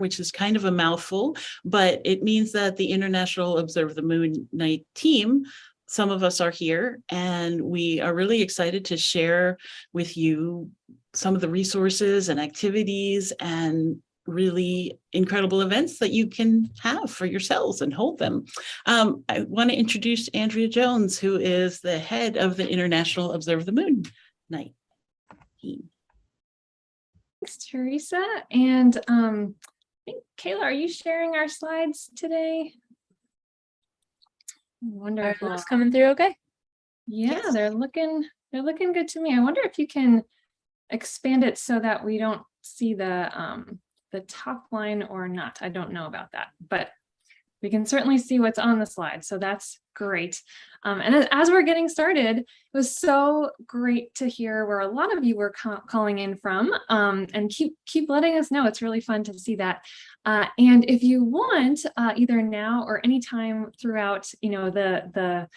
which is kind of a mouthful, but it means that the International Observe the Moon Night team, some of us are here, and we are really excited to share with you some of the resources and activities and really incredible events that you can have for yourselves and hold them. I want to introduce Andrea Jones, who is the head of the International Observe the Moon Night team. Thanks, Theresa. And I think, Caela, are you sharing our slides today? Wonderful. Are those coming through okay? Yeah, they're looking good to me. I wonder if you can expand it so that we don't see the top line or not. I don't know about that, but we can certainly see what's on the slide. So that's great. And as we're getting started, it was so great to hear where a lot of you were calling in from, and keep letting us know. It's really fun to see that. And if you want, either now or anytime throughout, the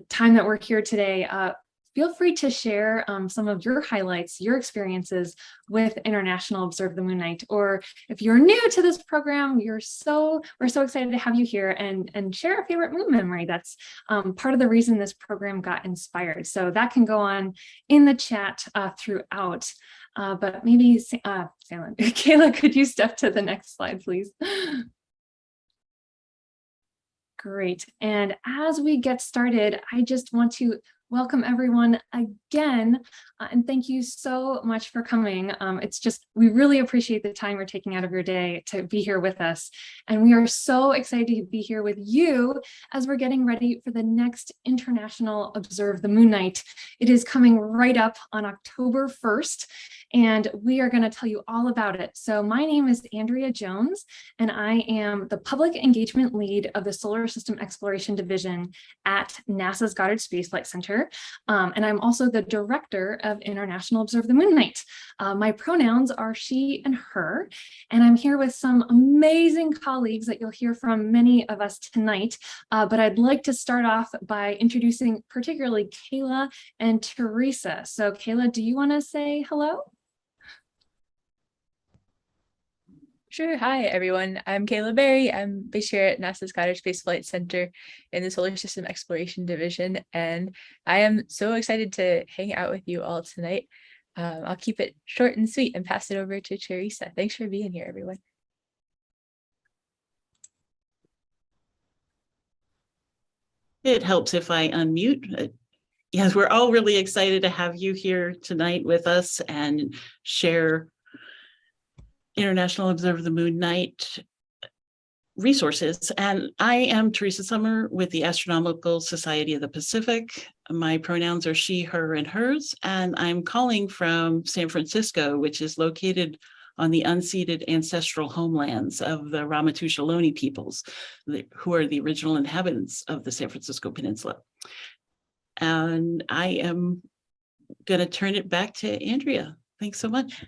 time that we're here today, feel free to share some of your highlights, your experiences with International Observe the Moon Night. Or if you're new to this program, we're so excited to have you here and share a favorite moon memory. That's part of the reason this program got inspired. So that can go on in the chat throughout. But maybe, Caela, could you step to the next slide, please? Great. And as we get started, I just want to welcome everyone again, and thank you so much for coming. We really appreciate the time you're taking out of your day to be here with us. And we are so excited to be here with you as we're getting ready for the next International Observe the Moon Night. It is coming right up on October 1st, and we are going to tell you all about it. So my name is Andrea Jones, and I am the Public Engagement Lead of the Solar System Exploration Division at NASA's Goddard Space Flight Center. And I'm also the director of International Observe the Moon Night. My pronouns are she and her, and I'm here with some amazing colleagues that you'll hear from many of us tonight. But I'd like to start off by introducing particularly Caela and Theresa. So Caela, do you want to say hello? Sure. Hi, everyone. I'm Caela Berry. I'm based here at NASA's Goddard Space Flight Center in the Solar System Exploration Division, and I am so excited to hang out with you all tonight. I'll keep it short and sweet and pass it over to Theresa. Thanks for being here, everyone. It helps if I unmute. Yes, we're all really excited to have you here tonight with us and share International Observe the Moon Night resources. And I am Theresa Summer with the Astronomical Society of the Pacific. My pronouns are she, her, and hers, and I'm calling from San Francisco, which is located on the unceded ancestral homelands of the Ramaytush Ohlone peoples, who are the original inhabitants of the San Francisco Peninsula. And I am going to turn it back to Andrea. Thanks so much.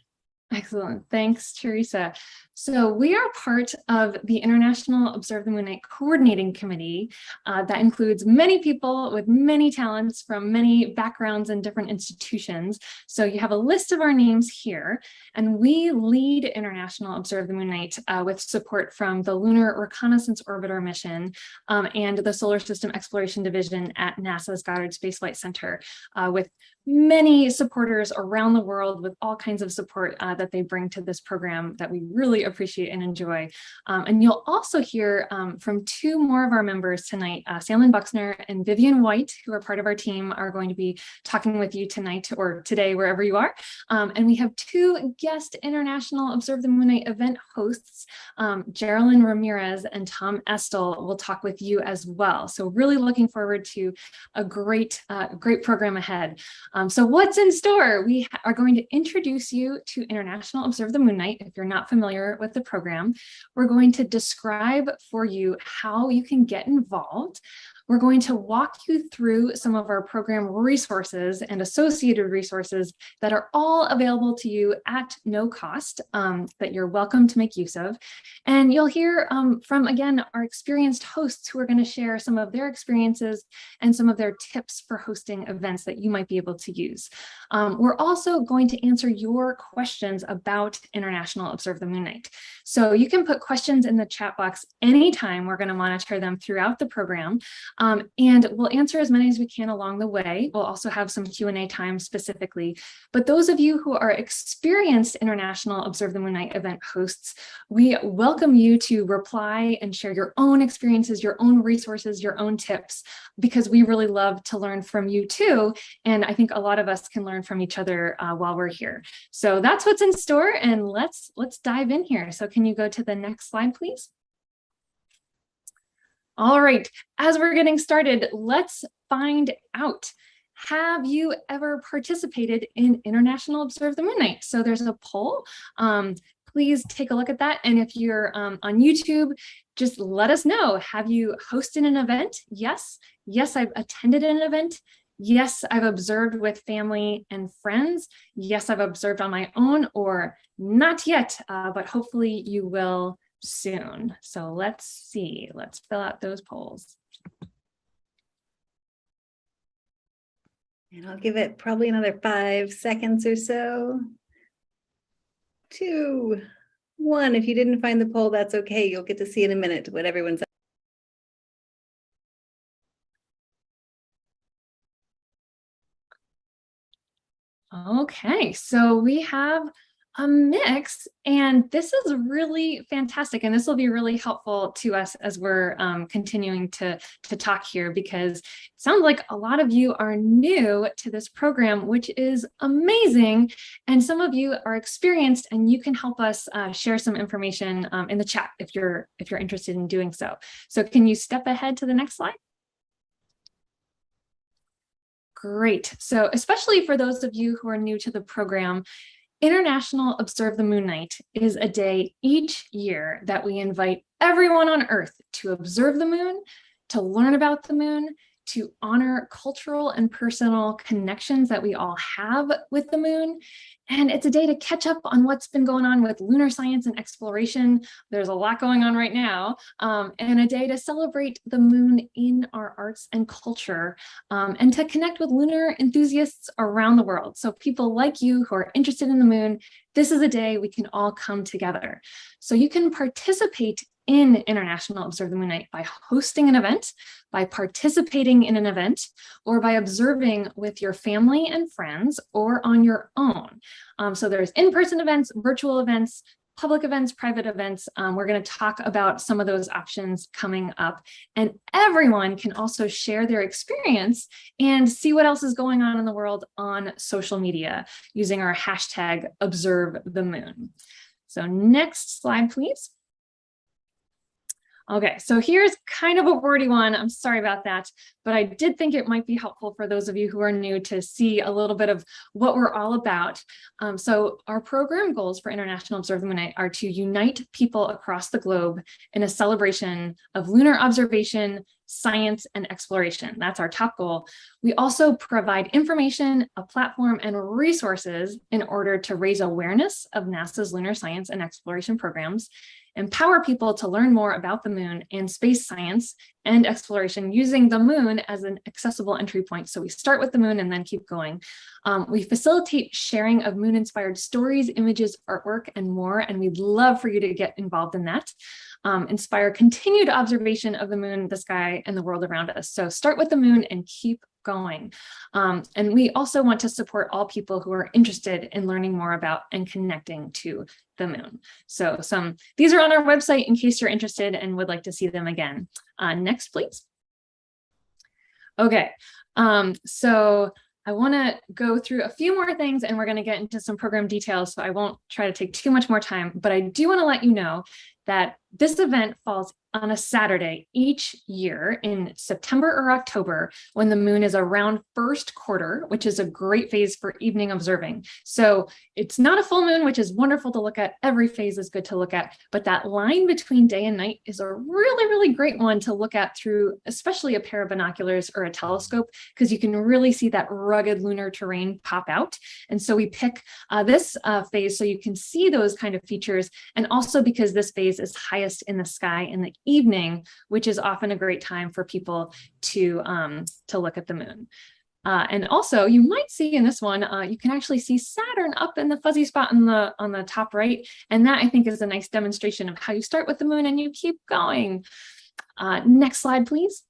Excellent. Thanks, Theresa. So we are part of the International Observe the Moon Night Coordinating Committee that includes many people with many talents from many backgrounds and different institutions. So you have a list of our names here, and we lead International Observe the Moon Night with support from the Lunar Reconnaissance Orbiter mission and the Solar System Exploration Division at NASA's Goddard Space Flight Center, with many supporters around the world with all kinds of support that they bring to this program that we really appreciate and enjoy. And you'll also hear from two more of our members tonight. Sandlin Buxner and Vivian White, who are part of our team, are going to be talking with you tonight or today, wherever you are. And we have two guest International Observe the Moon Night event hosts, Geraldine Ramirez and Tom Estel will talk with you as well. So really looking forward to a great program ahead. So what's in store? We are going to introduce you to International Observe the Moon Night. If you're not familiar with the program, we're going to describe for you how you can get involved. we're going to walk you through some of our program resources and associated resources that are all available to you at no cost, that you're welcome to make use of. And you'll hear from, again, our experienced hosts who are going to share some of their experiences and some of their tips for hosting events that you might be able to use. We're also going to answer your questions about International Observe the Moon Night. So you can put questions in the chat box anytime. We're going to monitor them throughout the program, and we'll answer as many as we can along the way. We'll also have some Q&A time specifically. But those of you who are experienced International Observe the Moon Night event hosts, we welcome you to reply and share your own experiences, your own resources, your own tips, because we really love to learn from you too. And I think a lot of us can learn from each other while we're here. So that's what's in store, and let's dive in here. So can you go to the next slide, please? All right, as we're getting started, let's find out. Have you ever participated in International Observe the Moon Night? So there's a poll. Please take a look at that. And if you're on YouTube, just let us know. Have you hosted an event? Yes. Yes, I've attended an event. Yes, I've observed with family and friends. Yes, I've observed on my own, or not yet, but hopefully you will soon. So let's see. Let's fill out those polls. And I'll give it probably another 5 seconds or so. 2, 1. If you didn't find the poll, that's okay. You'll get to see in a minute what everyone's. Okay, so we have a mix, and this is really fantastic, and this will be really helpful to us as we're continuing to talk here, because it sounds like a lot of you are new to this program, which is amazing, and some of you are experienced, and you can help us share some information in the chat if you're interested in doing so. So can you step ahead to the next slide? Great. So especially for those of you who are new to the program, International Observe the Moon Night is a day each year that we invite everyone on Earth to observe the moon, to learn about the moon, to honor cultural and personal connections that we all have with the moon. And it's a day to catch up on what's been going on with lunar science and exploration. There's a lot going on right now, and a day to celebrate the moon in our arts and culture, and to connect with lunar enthusiasts around the world. So people like you who are interested in the moon, this is a day we can all come together. So you can participate in International Observe the Moon Night by hosting an event, by participating in an event, or by observing with your family and friends or on your own. So there's in-person events, virtual events, public events, private events. We're going to talk about some of those options coming up. And everyone can also share their experience and see what else is going on in the world on social media using our hashtag #ObserveTheMoon. So next slide, please. Okay, so here's kind of a wordy one. I'm sorry about that, but I did think it might be helpful for those of you who are new to see a little bit of what we're all about. So our program goals for International Observe the Moon Night are to unite people across the globe in a celebration of lunar observation, science, and exploration. That's our top goal. We also provide information, a platform, and resources in order to raise awareness of NASA's lunar science and exploration programs, empower people to learn more about the moon and space science and exploration using the moon as an accessible entry point. So we start with the moon and then keep going. We facilitate sharing of moon-inspired stories, images, artwork, and more, and we'd love for you to get involved in that. Inspire continued observation of the moon, the sky, and the world around us. So start with the moon and keep going. And we also want to support all people who are interested in learning more about and connecting to the moon. So these are on our website in case you're interested and would like to see them again. Next, please. Okay, so I want to go through a few more things and we're going to get into some program details, so I won't try to take too much more time, but I do want to let you know that this event falls on a Saturday each year in September or October when the moon is around first quarter, which is a great phase for evening observing. So it's not a full moon, which is wonderful to look at. Every phase is good to look at, but that line between day and night is a really, really great one to look at through, especially a pair of binoculars or a telescope, because you can really see that rugged lunar terrain pop out. And so we pick this phase so you can see those kind of features, and also because this phase is highest in the sky in the evening, which is often a great time for people to look at the moon. And also, you might see in this one, you can actually see Saturn up in the fuzzy spot on the top right, and that I think is a nice demonstration of how you start with the moon and you keep going. Next slide, please.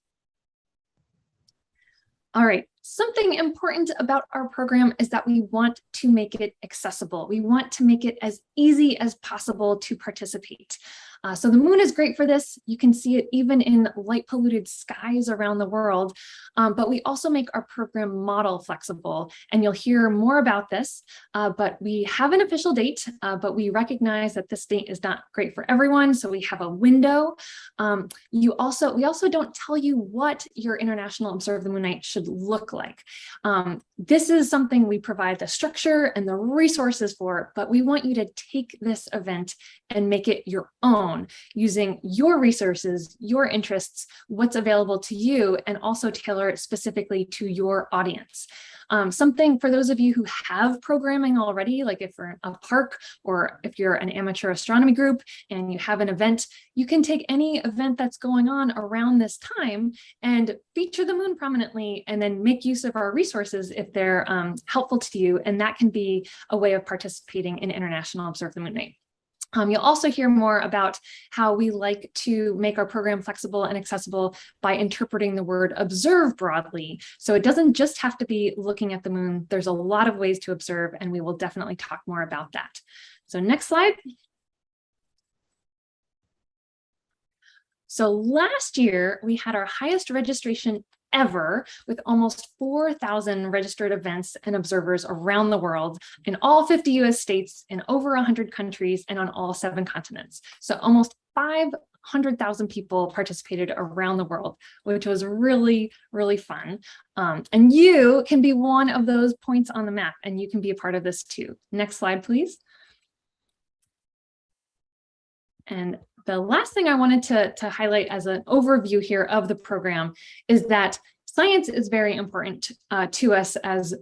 All right, something important about our program is that we want to make it accessible. We want to make it as easy as possible to participate. So the moon is great for this. You can see it even in light polluted skies around the world, but we also make our program model flexible, and you'll hear more about this, but we have an official date, but we recognize that this date is not great for everyone, so we have a window. We also don't tell you what your International Observe the Moon Night should look like. This is something we provide the structure and the resources for, but we want you to take this event and make it your own, using your resources, your interests, what's available to you, and also tailor it specifically to your audience. Something for those of you who have programming already, like if you're in a park or if you're an amateur astronomy group and you have an event, you can take any event that's going on around this time and feature the moon prominently, and then make use of our resources if they're helpful to you. And that can be a way of participating in International Observe the Moon Night. You'll also hear more about how we like to make our program flexible and accessible by interpreting the word observe broadly. So it doesn't just have to be looking at the moon. There's a lot of ways to observe, and we will definitely talk more about that. So next slide. So last year, we had our highest registration ever, with almost 4,000 registered events and observers around the world in all 50 US states, in over 100 countries, and on all 7 continents. So almost 500,000 people participated around the world, which was really, really fun. And you can be one of those points on the map, and you can be a part of this too. Next slide, please. And the last thing I wanted to highlight as an overview here of the program is that science is very important to us as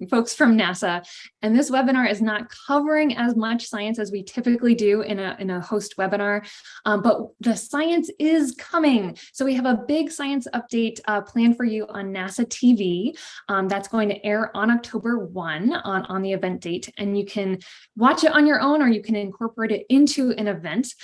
folks from NASA, and this webinar is not covering as much science as we typically do in a host webinar, but the science is coming. So we have a big science update planned for you on NASA TV that's going to air on October 1 on the event date, and you can watch it on your own, or you can incorporate it into an event.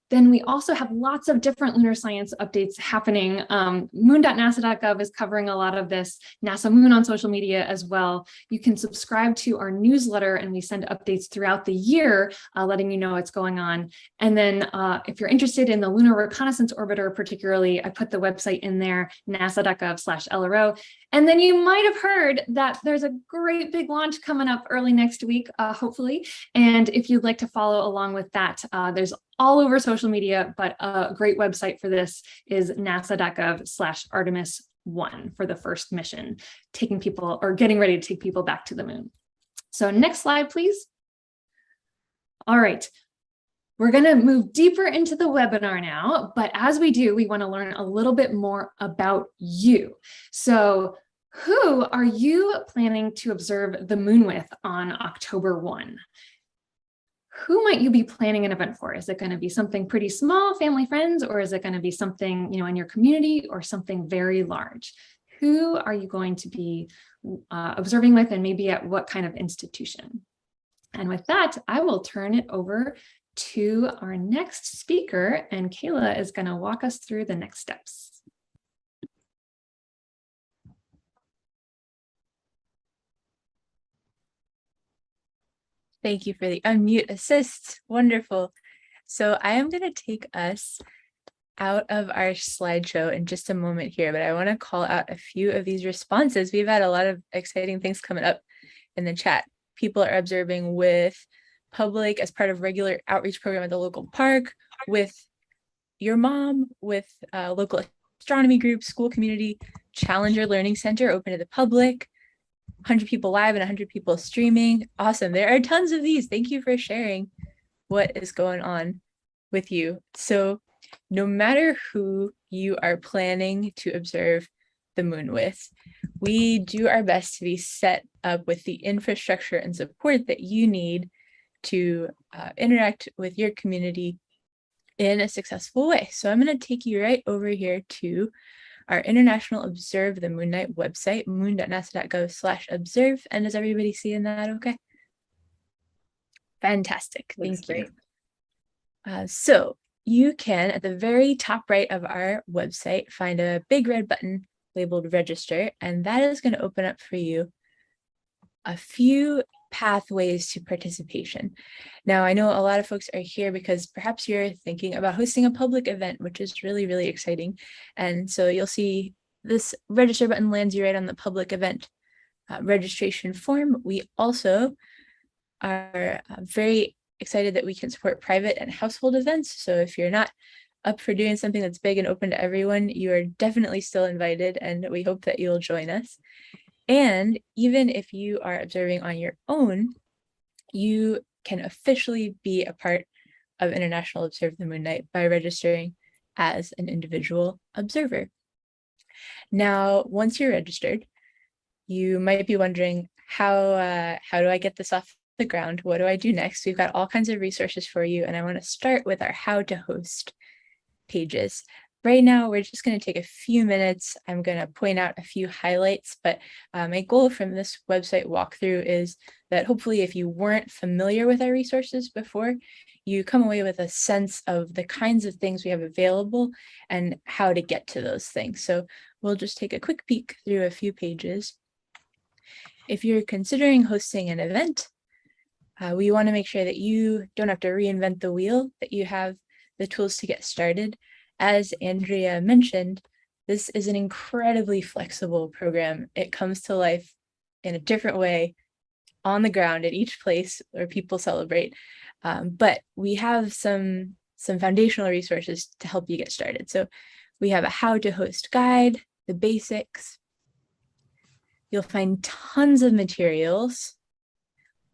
Then we also have lots of different lunar science updates happening. Moon.nasa.gov is covering a lot of this, NASA Moon on social media as well. You can subscribe to our newsletter, and we send updates throughout the year, letting you know what's going on. And then if you're interested in the Lunar Reconnaissance Orbiter particularly, I put the website in there, nasa.gov/LRO. And then you might have heard that there's a great big launch coming up early next week, hopefully. And if you'd like to follow along with that, there's all over social media, but a great website for this is nasa.gov/Artemis1 for the first mission, taking people, or getting ready to take people back to the moon. So next slide, please. All right. We're going to move deeper into the webinar now, but as we do, we want to learn a little bit more about you. So who are you planning to observe the moon with on October 1? Who might you be planning an event for? Is it going to be something pretty small, family, friends, or is it going to be something, in your community, or something very large? Who are you going to be observing with, and maybe at what kind of institution? And with that, I will turn it over to our next speaker, and Caela is going to walk us through the next steps. Thank you for the unmute assist. Wonderful. So I am going to take us out of our slideshow in just a moment here, but I want to call out a few of these responses. We've had a lot of exciting things coming up in the chat. People are observing with public as part of regular outreach program at the local park, with your mom, with local astronomy groups, school community, Challenger Learning Center open to the public, 100 people live and 100 people streaming. Awesome. There are tons of these. Thank you for sharing what is going on with you. So no matter who you are planning to observe the moon with, we do our best to be set up with the infrastructure and support that you need to interact with your community in a successful way. So I'm going to take you right over here to our International Observe the Moon Night website, moon.nasa.gov/observe. And is everybody seeing that okay? Fantastic. Thank you. So you can, at the very top right of our website, find a big red button labeled register, and that is going to open up for you a few pathways to participation. Now, I know a lot of folks are here because perhaps you're thinking about hosting a public event, which is really, really exciting. And so you'll see this register button lands you right on the public event registration form. We also are very excited that we can support private and household events. So if you're not up for doing something that's big and open to everyone, you are definitely still invited, and we hope that you'll join us. And even if you are observing on your own, you can officially be a part of International Observe the Moon Night by registering as an individual observer. Now, once you're registered, you might be wondering, how do I get this off the ground? What do I do next? We've got all kinds of resources for you, and I want to start with our how to host pages. Right now, we're just going to take a few minutes. I'm going to point out a few highlights, but my goal from this website walkthrough is that hopefully if you weren't familiar with our resources before, you come away with a sense of the kinds of things we have available and how to get to those things. So we'll just take a quick peek through a few pages. If you're considering hosting an event, we want to make sure that you don't have to reinvent the wheel, that you have the tools to get started. As Andrea mentioned, this is an incredibly flexible program. It comes to life in a different way on the ground at each place where people celebrate. But we have some foundational resources to help you get started. So we have a how to host guide, the basics. You'll find tons of materials,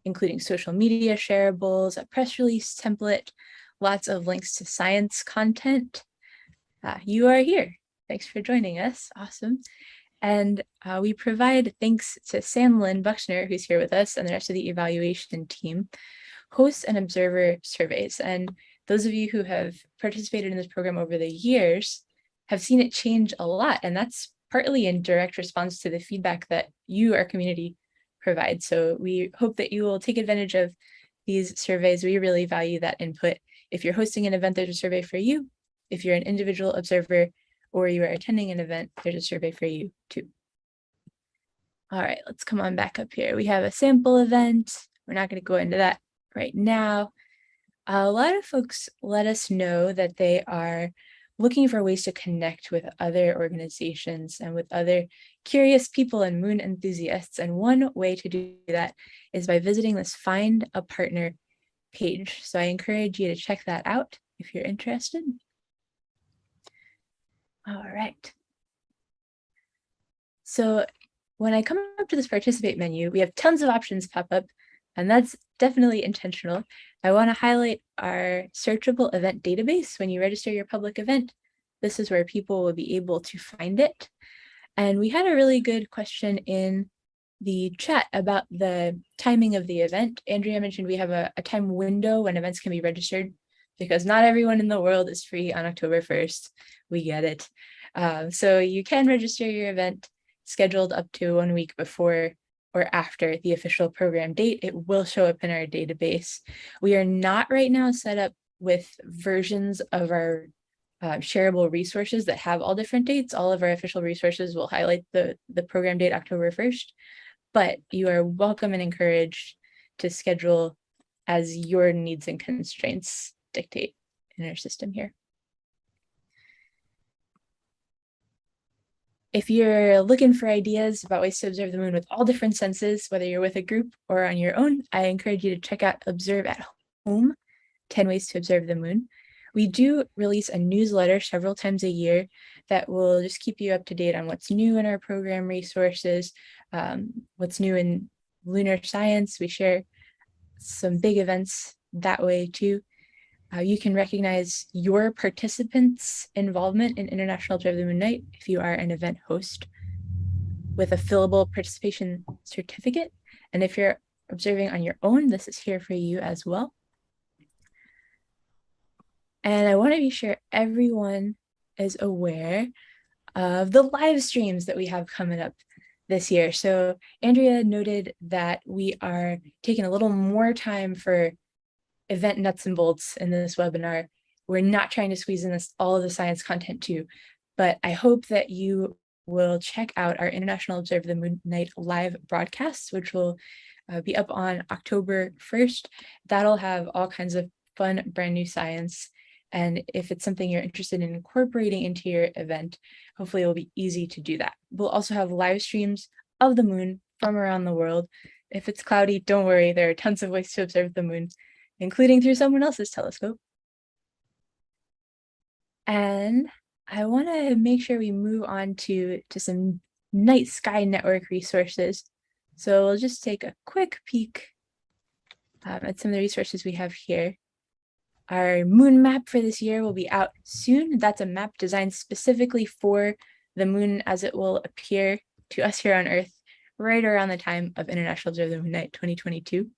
including social media shareables, a press release template, lots of links to science content. You are here. Thanks for joining us. Awesome. And we provide, thanks to Sandlin Buckner, who's here with us, and the rest of the evaluation team, host and observer surveys. And those of you who have participated in this program over the years have seen it change a lot. And that's partly in direct response to the feedback that you, our community, provide. So we hope that you will take advantage of these surveys. We really value that input. If you're hosting an event, there's a survey for you. If you're an individual observer or you are attending an event, there's a survey for you too. All right, let's come on back up here. We have a sample event. We're not going to go into that right now. A lot of folks let us know that they are looking for ways to connect with other organizations and with other curious people and moon enthusiasts. And one way to do that is by visiting this Find a Partner page. So I encourage you to check that out if you're interested. All right. So when I come up to this participate menu, we have tons of options pop up, and that's definitely intentional. I want to highlight our searchable event database. When you register your public event, this is where people will be able to find it. And we had a really good question in the chat about the timing of the event. Andrea mentioned we have a time window when events can be registered, because not everyone in the world is free on October 1st. We get it. So you can register your event scheduled up to 1 week before or after the official program date. It will show up in our database. We are not right now set up with versions of our shareable resources that have all different dates. All of our official resources will highlight the program date, October 1st, but you are welcome and encouraged to schedule as your needs and constraints dictate in our system here. If you're looking for ideas about ways to observe the moon with all different senses, whether you're with a group or on your own, I encourage you to check out Observe at Home, 10 Ways to Observe the Moon. We do release a newsletter several times a year that will just keep you up to date on what's new in our program resources, what's new in lunar science. We share some big events that way too. You can recognize your participants' involvement in International Observe the Moon Night if you are an event host with a fillable participation certificate. And if you're observing on your own, this is here for you as well. And I want to be sure everyone is aware of the live streams that we have coming up this year. So Andrea noted that we are taking a little more time for event nuts and bolts in this webinar. We're not trying to squeeze in all of the science content too, but I hope that you will check out our International Observe the Moon Night live broadcasts, which will be up on October 1st. That'll have all kinds of fun, brand new science. And if it's something you're interested in incorporating into your event, hopefully it'll be easy to do that. We'll also have live streams of the moon from around the world. If it's cloudy, don't worry, there are tons of ways to observe the moon, including through someone else's telescope. And I want to make sure we move on to some night sky network resources. So we'll just take a quick peek at some of the resources we have here. Our moon map for this year will be out soon. That's a map designed specifically for the moon as it will appear to us here on Earth right around the time of International Observe the Moon Night 2022.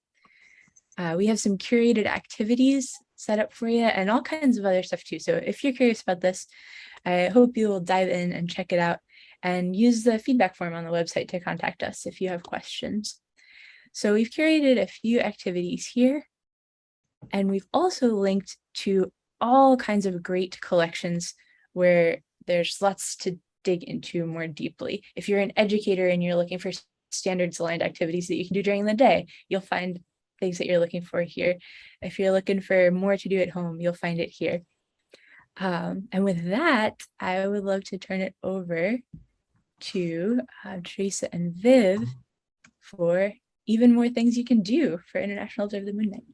We have some curated activities set up for you and all kinds of other stuff too. So if you're curious about this, I hope you will dive in and check it out and use the feedback form on the website to contact us if you have questions. So we've curated a few activities here, and we've also linked to all kinds of great collections where there's lots to dig into more deeply. If you're an educator and you're looking for standards aligned activities that you can do during the day, you'll find things that you're looking for here. If you're looking for more to do at home, you'll find it here. And with that, I would love to turn it over to Theresa and Viv for even more things you can do for International Observe the Moon Night.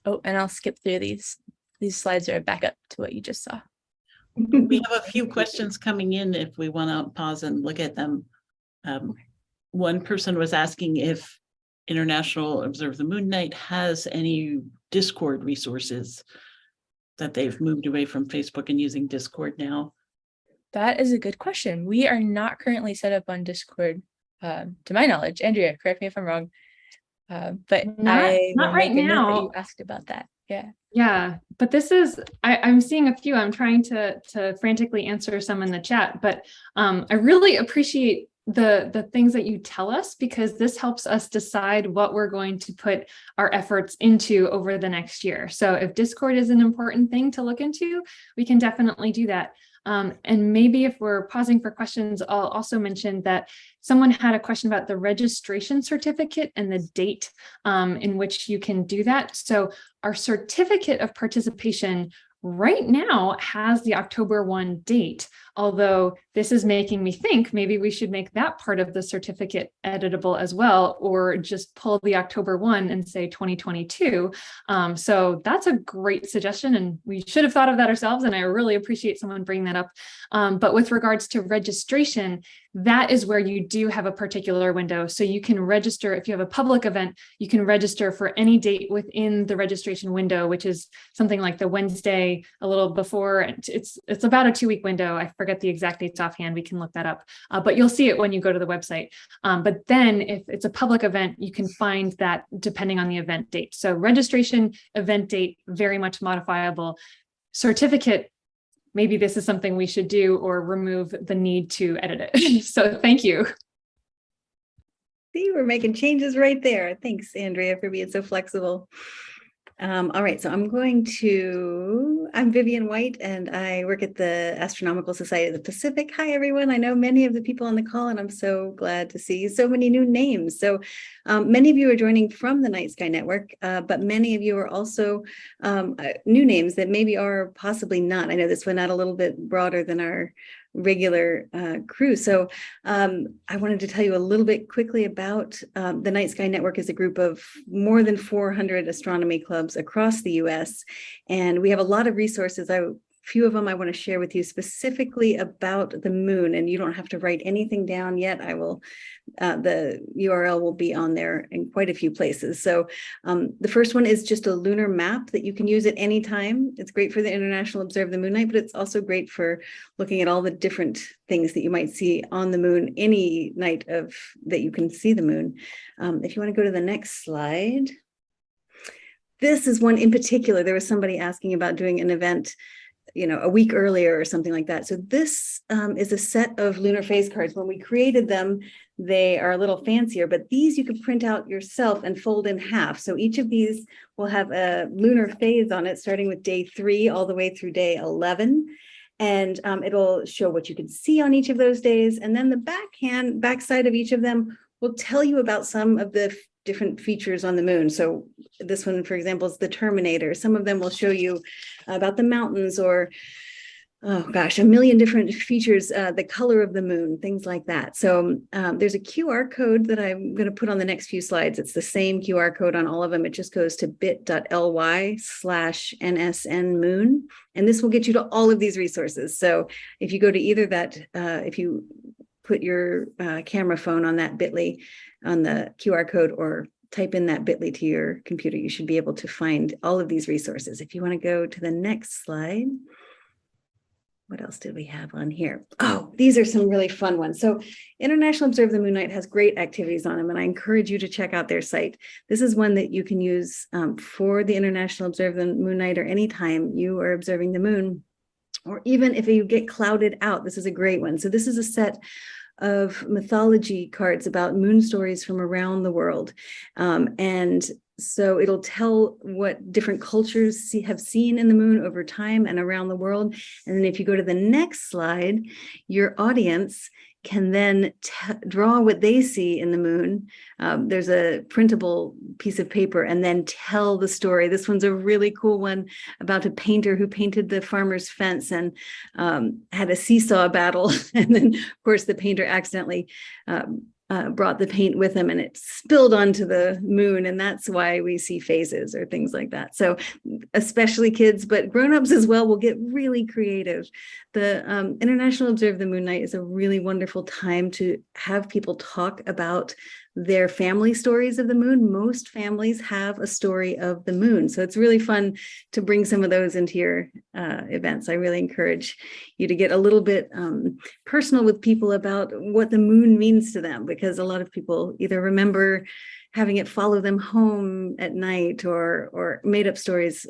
Oh, and I'll skip through these. These slides are a backup to what you just saw. We have a few questions coming in if we want to pause and look at them. One person was asking if International Observe the Moon Night has any Discord resources, that they've moved away from Facebook and using Discord now. That is a good question. We are not currently set up on Discord, to my knowledge. Andrea, correct me if I'm wrong. But not right now. You asked about that. Yeah, but this is, I'm seeing a few. I'm trying to frantically answer some in the chat, but I really appreciate the things that you tell us, because this helps us decide what we're going to put our efforts into over the next year. So if Discord is an important thing to look into, we can definitely do that. And maybe if we're pausing for questions, I'll also mention that someone had a question about the registration certificate and the date in which you can do that. So our certificate of participation right now has the October 1 date, although this is making me think maybe we should make that part of the certificate editable as well, or just pull the October 1 and say 2022. So that's a great suggestion, and we should have thought of that ourselves, and I really appreciate someone bringing that up. But with regards to registration, that is where you do have a particular window. So you can register, if you have a public event, you can register for any date within the registration window, which is something like the Wednesday a little before. It's about a 2-week window. I forget the exact dates offhand. We can look that up, but you'll see it when you go to the website. But then if it's a public event, you can find that depending on the event date. So registration, event date, very much modifiable. Certificate, maybe this is something we should do or remove the need to edit it. So thank you. See, we're making changes right there. Thanks, Andrea, for being so flexible. All right, so I'm Vivian White, and I work at the Astronomical Society of the Pacific. Hi, everyone. I know many of the people on the call, and I'm so glad to see so many new names. So many of you are joining from the Night Sky Network, but many of you are also new names that maybe are possibly not. I know this went out a little bit broader than our regular crew. So I wanted to tell you a little bit quickly about the Night Sky Network is a group of more than 400 astronomy clubs across the US. And we have a lot of resources. Few of them I want to share with you specifically about the moon, and you don't have to write anything down yet. I will, the URL will be on there in quite a few places. So the first one is just a lunar map that you can use at any time. It's great for the International Observe the Moon Night, but it's also great for looking at all the different things that you might see on the moon any night that you can see the moon. If you want to go to the next slide. This is one in particular. There was somebody asking about doing an event a week earlier or something like that. So this is a set of lunar phase cards. When we created them, they are a little fancier, but these you can print out yourself and fold in half. So each of these will have a lunar phase on it, starting with day 3 all the way through day 11. And it'll show what you can see on each of those days. And then the backside of each of them will tell you about some of the different features on the moon. So this one, for example, is the Terminator. Some of them will show you about the mountains or, oh gosh, a million different features, the color of the moon, things like that. So there's a QR code that I'm going to put on the next few slides. It's the same QR code on all of them. It just goes to bit.ly/NSN moon. And this will get you to all of these resources. So if you go to either that, if you put your camera phone on that bit.ly on the QR code or type in that bit.ly to your computer, you should be able to find all of these resources. If you want to go to the next slide, what else did we have on here? Oh, these are some really fun ones. So International Observe the Moon Night has great activities on them, and I encourage you to check out their site. This is one that you can use for the International Observe the Moon Night or anytime you are observing the moon, or even if you get clouded out. This is a great one. So this is a set of mythology cards about moon stories from around the world. And so it'll tell what different cultures have seen in the moon over time and around the world. And then if you go to the next slide, your audience can then draw what they see in the moon. There's a printable piece of paper and then tell the story. This one's a really cool one about a painter who painted the farmer's fence and had a seesaw battle. And then, of course, the painter accidentally brought the paint with him and it spilled onto the moon. And that's why we see phases or things like that. So especially kids, but grownups as well will get really creative. The International Observe the Moon Night is a really wonderful time to have people talk about their family stories of the moon. Most families have a story of the moon. So it's really fun to bring some of those into your events. I really encourage you to get a little bit personal with people about what the moon means to them, because a lot of people either remember having it follow them home at night or made up stories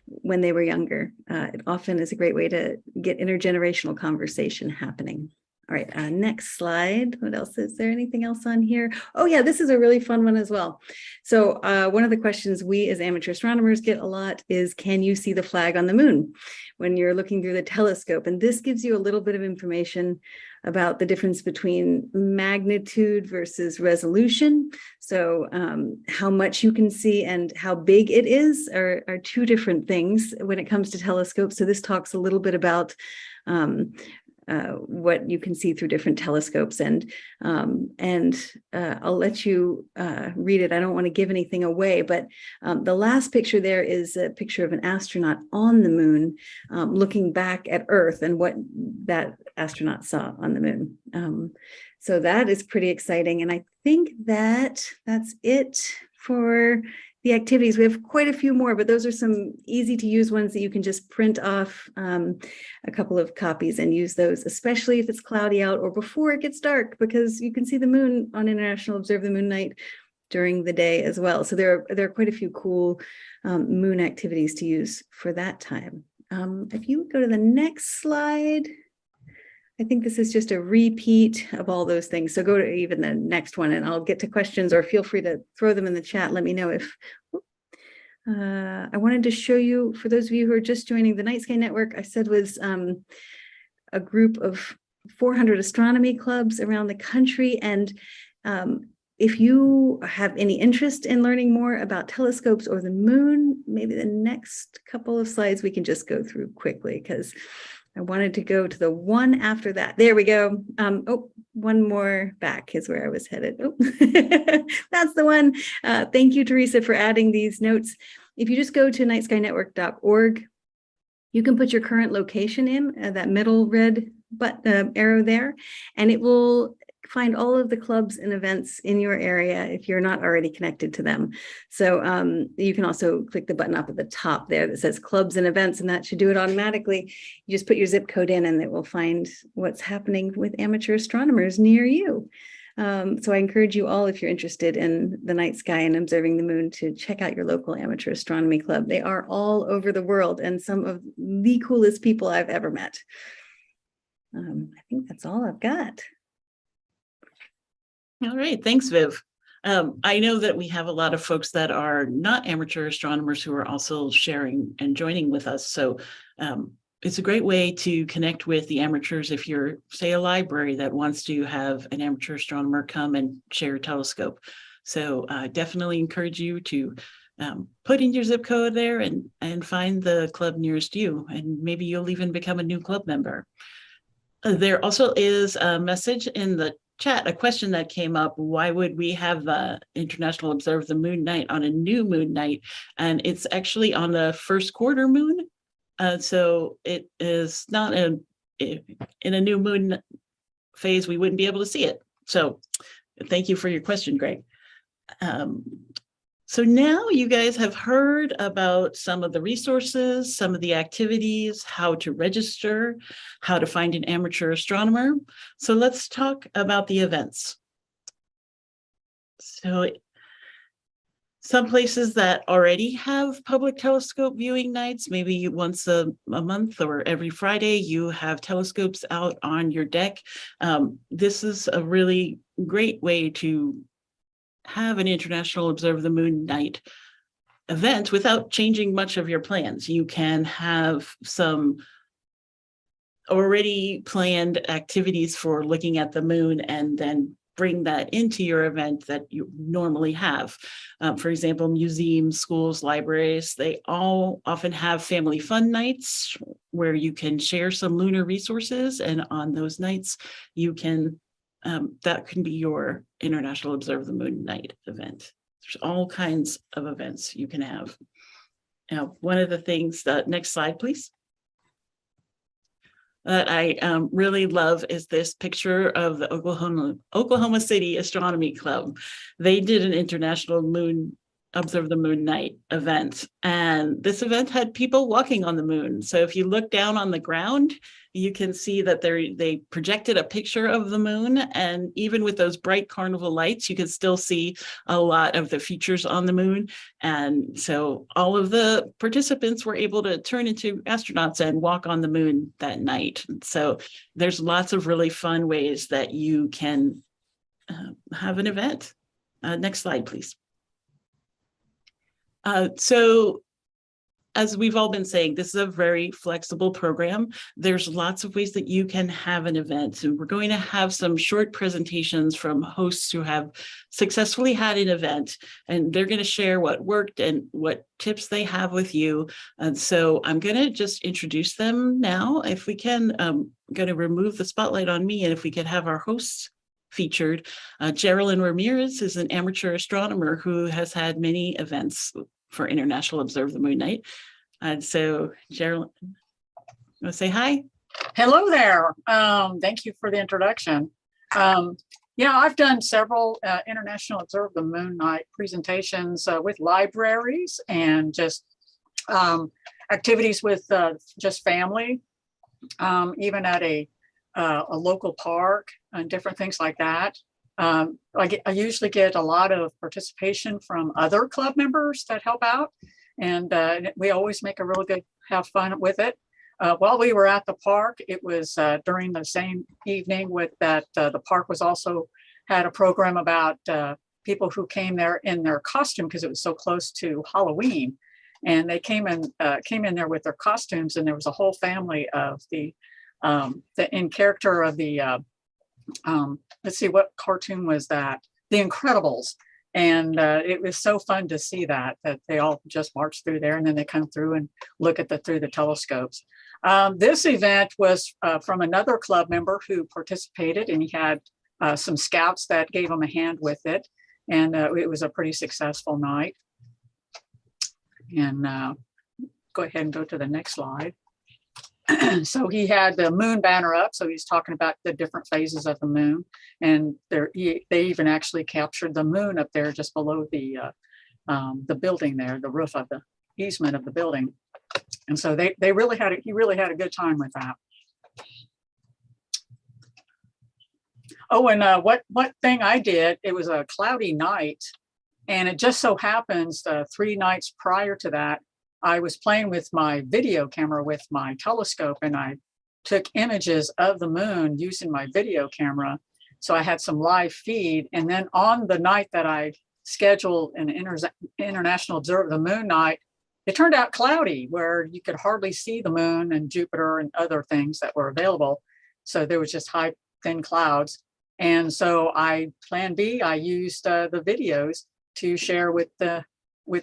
when they were younger. It often is a great way to get intergenerational conversation happening. All right, next slide. What else? Is there anything else on here? Oh yeah, this is a really fun one as well. So one of the questions we as amateur astronomers get a lot is, can you see the flag on the moon when you're looking through the telescope? And this gives you a little bit of information about the difference between magnitude versus resolution. So how much you can see and how big it is are two different things when it comes to telescopes. So this talks a little bit about what you can see through different telescopes, and I'll let you read it. I don't want to give anything away, but the last picture there is a picture of an astronaut on the moon looking back at Earth and what that astronaut saw on the moon. So that is pretty exciting, and I think that's it for the activities. We have quite a few more, but those are some easy to use ones that you can just print off a couple of copies and use those, especially if it's cloudy out or before it gets dark, because you can see the moon on International Observe the Moon Night during the day as well. So there are quite a few cool moon activities to use for that time. If you go to the next slide, I think this is just a repeat of all those things. So go to even the next one and I'll get to questions, or feel free to throw them in the chat. Let me know if, I wanted to show you, for those of you who are just joining, the Night Sky Network, I said was a group of 400 astronomy clubs around the country. And if you have any interest in learning more about telescopes or the moon, maybe the next couple of slides we can just go through quickly, because I wanted to go to the one after that. There we go. Oh, one more back is where I was headed. Oh, that's the one. Thank you, Theresa, for adding these notes. If you just go to nightskynetwork.org, you can put your current location in that middle red arrow there, and it will find all of the clubs and events in your area if you're not already connected to them. So you can also click the button up at the top there that says clubs and events, and that should do it automatically. You just put your zip code in and it will find what's happening with amateur astronomers near you. So I encourage you all, if you're interested in the night sky and observing the moon, to check out your local amateur astronomy club. They are all over the world and some of the coolest people I've ever met. I think that's all I've got. All right, thanks, Viv. I know that we have a lot of folks that are not amateur astronomers who are also sharing and joining with us. So it's a great way to connect with the amateurs if you're, say, a library that wants to have an amateur astronomer come and share a telescope. So definitely encourage you to put in your zip code there and find the club nearest you, and maybe you'll even become a new club member. There also is a message in the chat, a question that came up: why would we have the International Observe the Moon night on a new moon night? And it's actually on the first quarter moon. So it is not in a new moon phase, we wouldn't be able to see it. So thank you for your question, Greg. So now you guys have heard about some of the resources, some of the activities, how to register, how to find an amateur astronomer. So let's talk about the events. So some places that already have public telescope viewing nights, maybe once a month or every Friday, you have telescopes out on your deck. This is a really great way to have an International Observe the Moon night event without changing much of your plans. You can have some already planned activities for looking at the moon and then bring that into your event that you normally have. For example, museums, schools, libraries, they all often have family fun nights where you can share some lunar resources, and on those nights you can that can be your International Observe the Moon night event. There's all kinds of events you can have. Now, one of the things, next slide, please, that I really love is this picture of the Oklahoma City Astronomy Club. They did an International Moon Observe the Moon night event, and this event had people walking on the moon. So if you look down on the ground, you can see that they projected a picture of the moon, and even with those bright carnival lights, you can still see a lot of the features on the moon. And so all of the participants were able to turn into astronauts and walk on the moon that night. So there's lots of really fun ways that you can have an event. Next slide, please. So as we've all been saying, this is a very flexible program. There's lots of ways that you can have an event, and we're going to have some short presentations from hosts who have successfully had an event, and they're going to share what worked and what tips they have with you. And so I'm going to just introduce them now. If we can, I'm going to remove the spotlight on me, and if we could have our hosts featured. Geraldine Ramirez is an amateur astronomer who has had many events for International Observe the Moon night. And so Geraldine, you want to say hi? Hello there. Thank you for the introduction. Yeah, I've done several International Observe the Moon night presentations with libraries and just activities with just family, even at a local park and different things like that. I usually get a lot of participation from other club members that help out, and we always make a really good, have fun with it. While we were at the park, it was during the same evening with that the park was also had a program about people who came there in their costume because it was so close to Halloween, and they came in there with their costumes, and there was a whole family of the in character of the let's see, what cartoon was that? The Incredibles. And it was so fun to see that they all just march through there, and then they come through and look at through the telescopes. This event was from another club member who participated, and he had some scouts that gave him a hand with it. And it was a pretty successful night. And go ahead and go to the next slide. So he had the moon banner up. So he's talking about the different phases of the moon. And they even actually captured the moon up there just below the building there, the roof of the easement of the building. And so he really had a good time with that. Oh, and what thing I did, it was a cloudy night, and it just so happens 3 nights prior to that, I was playing with my video camera with my telescope, and I took images of the moon using my video camera. So I had some live feed. And then on the night that I scheduled an International Observe the Moon night, it turned out cloudy, where you could hardly see the moon and Jupiter and other things that were available. So there was just high, thin clouds. And so plan B, I used the videos to share with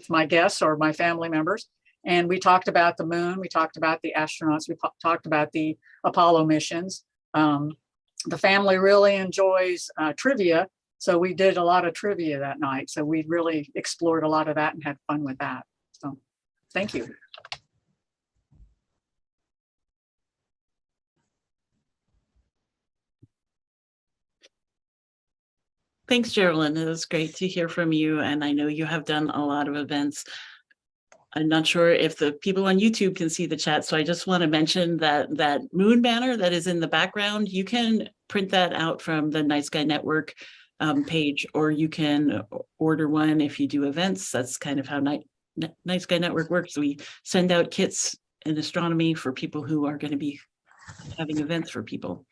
my guests or my family members. And we talked about the moon, we talked about the astronauts, we talked about the Apollo missions. The family really enjoys trivia, so we did a lot of trivia that night. So we really explored a lot of that and had fun with that. So thank you. Thanks, Geraldine. It was great to hear from you. And I know you have done a lot of events. I'm not sure if the people on YouTube can see the chat, so I just want to mention that moon banner that is in the background, you can print that out from the Night Sky Network page, or you can order one if you do events. That's kind of how Night Sky Network works. We send out kits in astronomy for people who are going to be having events for people.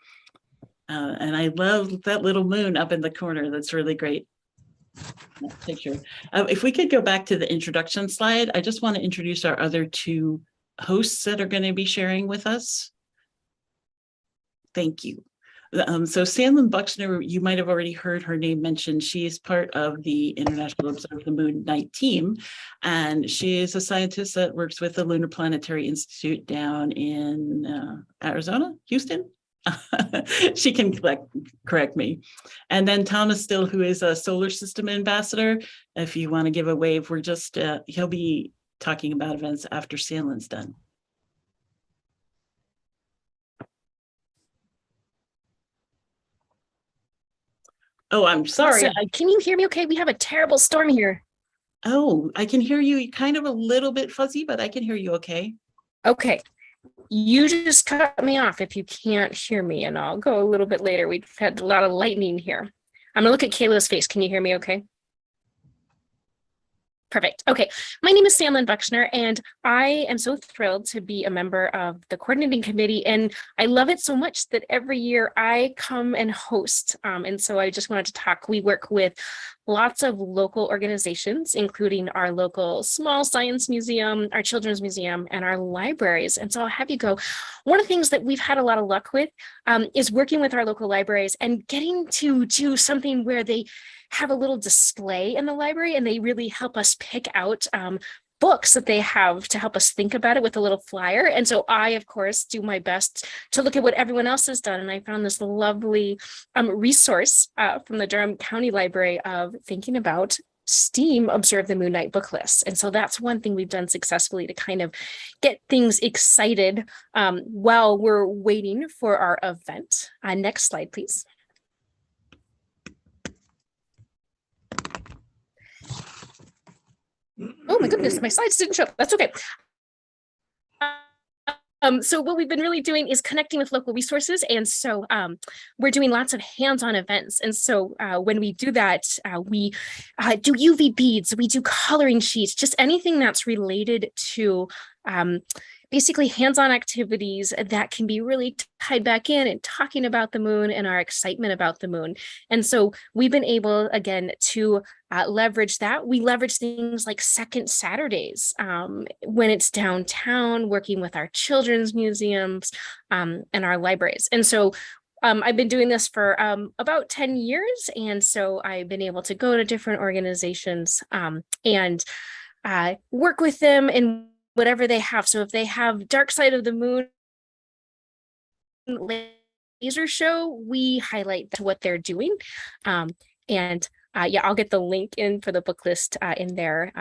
And I love that little moon up in the corner. That's really great. Picture. If we could go back to the introduction slide, I just want to introduce our other 2 hosts that are going to be sharing with us. Thank you. So Sandlin Buxner, you might have already heard her name mentioned. She is part of the International Observe the Moon Night team, and she is a scientist that works with the Lunar Planetary Institute down in Arizona, Houston. She can correct me. And then Thomas Still, who is a solar system ambassador. If you want to give a wave, we're just, he'll be talking about events after Sandlin's done. Oh, I'm sorry. Can you hear me okay? We have a terrible storm here. Oh, I can hear you kind of a little bit fuzzy, but I can hear you okay. Okay. You just cut me off if you can't hear me, and I'll go a little bit later. We've had a lot of lightning here. I'm gonna look at Caela's face. Can you hear me okay? Perfect. Okay. My name is Sandlin Buxner, and I am so thrilled to be a member of the coordinating committee. And I love it so much that every year I come and host. And so I just wanted to talk. We work with lots of local organizations, including our local small science museum, our children's museum, and our libraries. And so I'll have you go. One of the things that we've had a lot of luck with is working with our local libraries and getting to do something where they have a little display in the library, and they really help us pick out books that they have to help us think about it with a little flyer. And so I, of course, do my best to look at what everyone else has done. And I found this lovely resource from the Durham County Library of thinking about STEAM Observe the Moon Night book lists. And so that's one thing we've done successfully to kind of get things excited while we're waiting for our event. Next slide, please. Oh my goodness, my slides didn't show up. That's okay. So what we've been really doing is connecting with local resources. And so we're doing lots of hands-on events. And so when we do that, we do UV beads, we do coloring sheets, just anything that's related to basically hands-on activities that can be really tied back in and talking about the moon and our excitement about the moon. And so we've been able, again, to leverage that. We leverage things like Second Saturdays when it's downtown, working with our children's museums and our libraries. And so I've been doing this for about 10 years. And so I've been able to go to different organizations and work with them in whatever they have. So if they have Dark Side of the Moon laser show, we highlight what they're doing. Yeah, I'll get the link in for the book list in there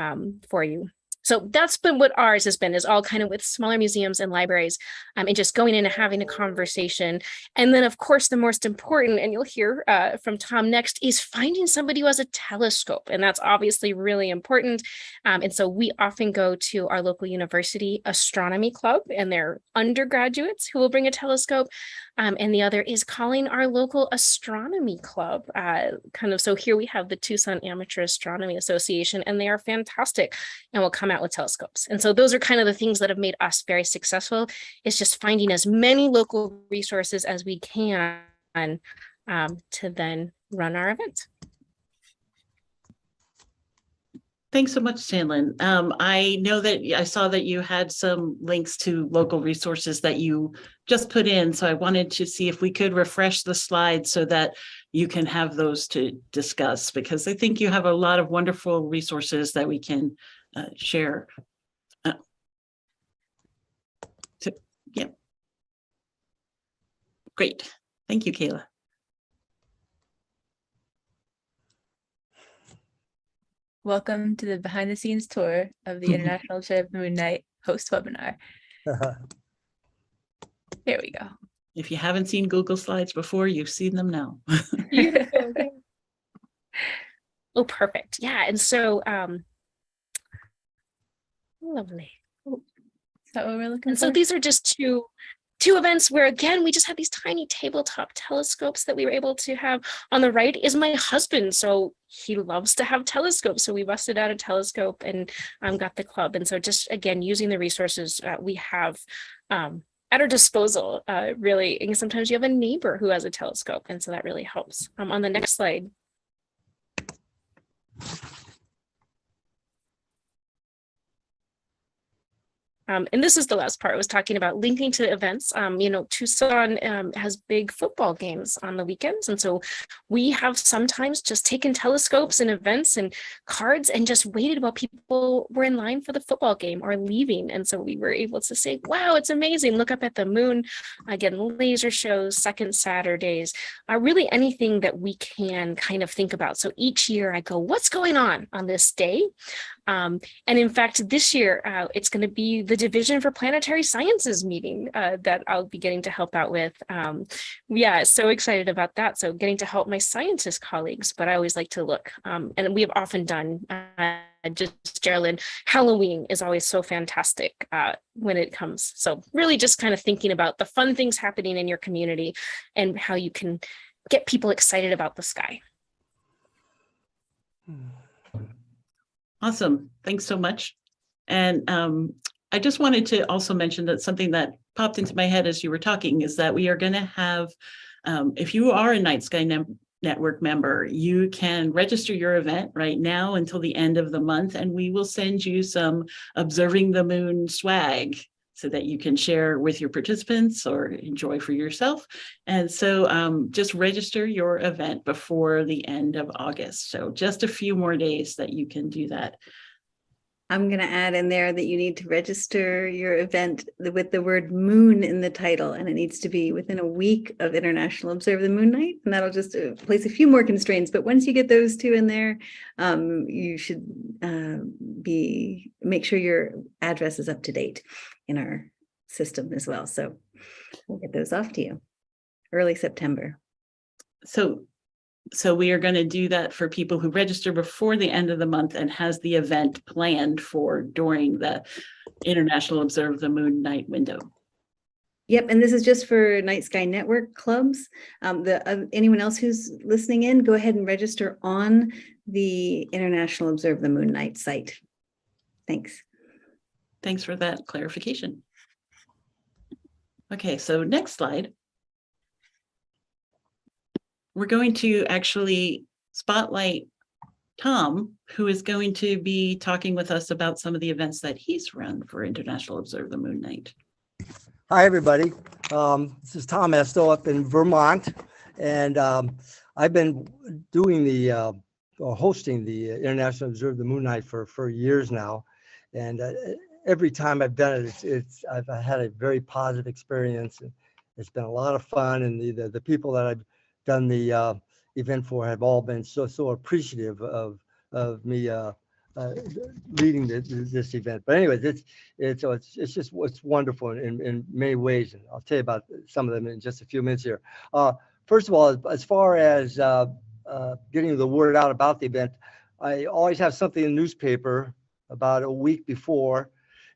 for you. So that's been what ours has been, is all kind of with smaller museums and libraries and just going in and having a conversation. And then, of course, the most important, and you'll hear from Tom next, is finding somebody who has a telescope. And that's obviously really important. And so we often go to our local university astronomy club, and they're undergraduates who will bring a telescope. And the other is calling our local astronomy club. So here we have the Tucson Amateur Astronomy Association, and they are fantastic and will come out with telescopes. And so those are kind of the things that have made us very successful, is just finding as many local resources as we can to then run our event. Thanks so much, Sandlin. I know that I saw that you had some links to local resources that you just put in. So I wanted to see if we could refresh the slides so that you can have those to discuss, because I think you have a lot of wonderful resources that we can share. Yeah. Great. Thank you, Caela. Welcome to the behind the scenes tour of the International Observe the Moon Night host webinar. Here we go. If you haven't seen Google Slides before, you've seen them now. Oh, perfect. Yeah. And so, lovely. Is that what we're looking And for? so these are just two events where, again, we just have these tiny tabletop telescopes that we were able to have. On the right is my husband. So he loves to have telescopes. So we busted out a telescope and got the club. And so just, again, using the resources we have at our disposal, really. And sometimes you have a neighbor who has a telescope. And so that really helps. On the next slide. And this is the last part I was talking about, linking to events. Tucson has big football games on the weekends. And so we have sometimes just taken telescopes and events and cards and just waited while people were in line for the football game or leaving. And so we were able to say, wow, it's amazing. Look up at the moon. Again, laser shows, second Saturdays, really anything that we can kind of think about. So each year I go, what's going on this day? And in fact, this year, it's going to be the Division for Planetary Sciences meeting that I'll be getting to help out with. Yeah, so excited about that. So getting to help my scientist colleagues, but I always like to look. And we have often done, just Geraldine, Halloween is always so fantastic when it comes. So really just kind of thinking about the fun things happening in your community and how you can get people excited about the sky. Awesome. Thanks so much. And I just wanted to also mention that something that popped into my head as you were talking is that we are going to have, if you are a Night Sky Network member, you can register your event right now until the end of the month, and we will send you some Observing the Moon swag so that you can share with your participants or enjoy for yourself. And so just register your event before the end of August. So just a few more days that you can do that. I'm going to add in there that you need to register your event with the word moon in the title, and it needs to be within a week of International Observe the Moon Night, and that'll just place a few more constraints. But once you get those two in there, you should make sure your address is up to date in our system as well. So we'll get those off to you early September. So we are going to do that for people who register before the end of the month and has the event planned for during the International Observe the Moon Night window. Yep, and this is just for Night Sky Network clubs. Anyone else who's listening in, go ahead and register on the International Observe the Moon Night site. Thanks. Thanks for that clarification. Okay, so next slide. We're going to actually spotlight Tom, who is going to be talking with us about some of the events that he's run for International Observe the Moon Night. Hi, everybody. This is Tom Esto up in Vermont, and I've been doing or hosting the International Observe the Moon Night for years now, and every time I've done it, I've had a very positive experience. It's been a lot of fun, and the people that I've done the event for have all been so appreciative of me leading this event. But anyways, it's wonderful in many ways, and I'll tell you about some of them in just a few minutes here. First of all, as far as getting the word out about the event, I always have something in the newspaper about a week before,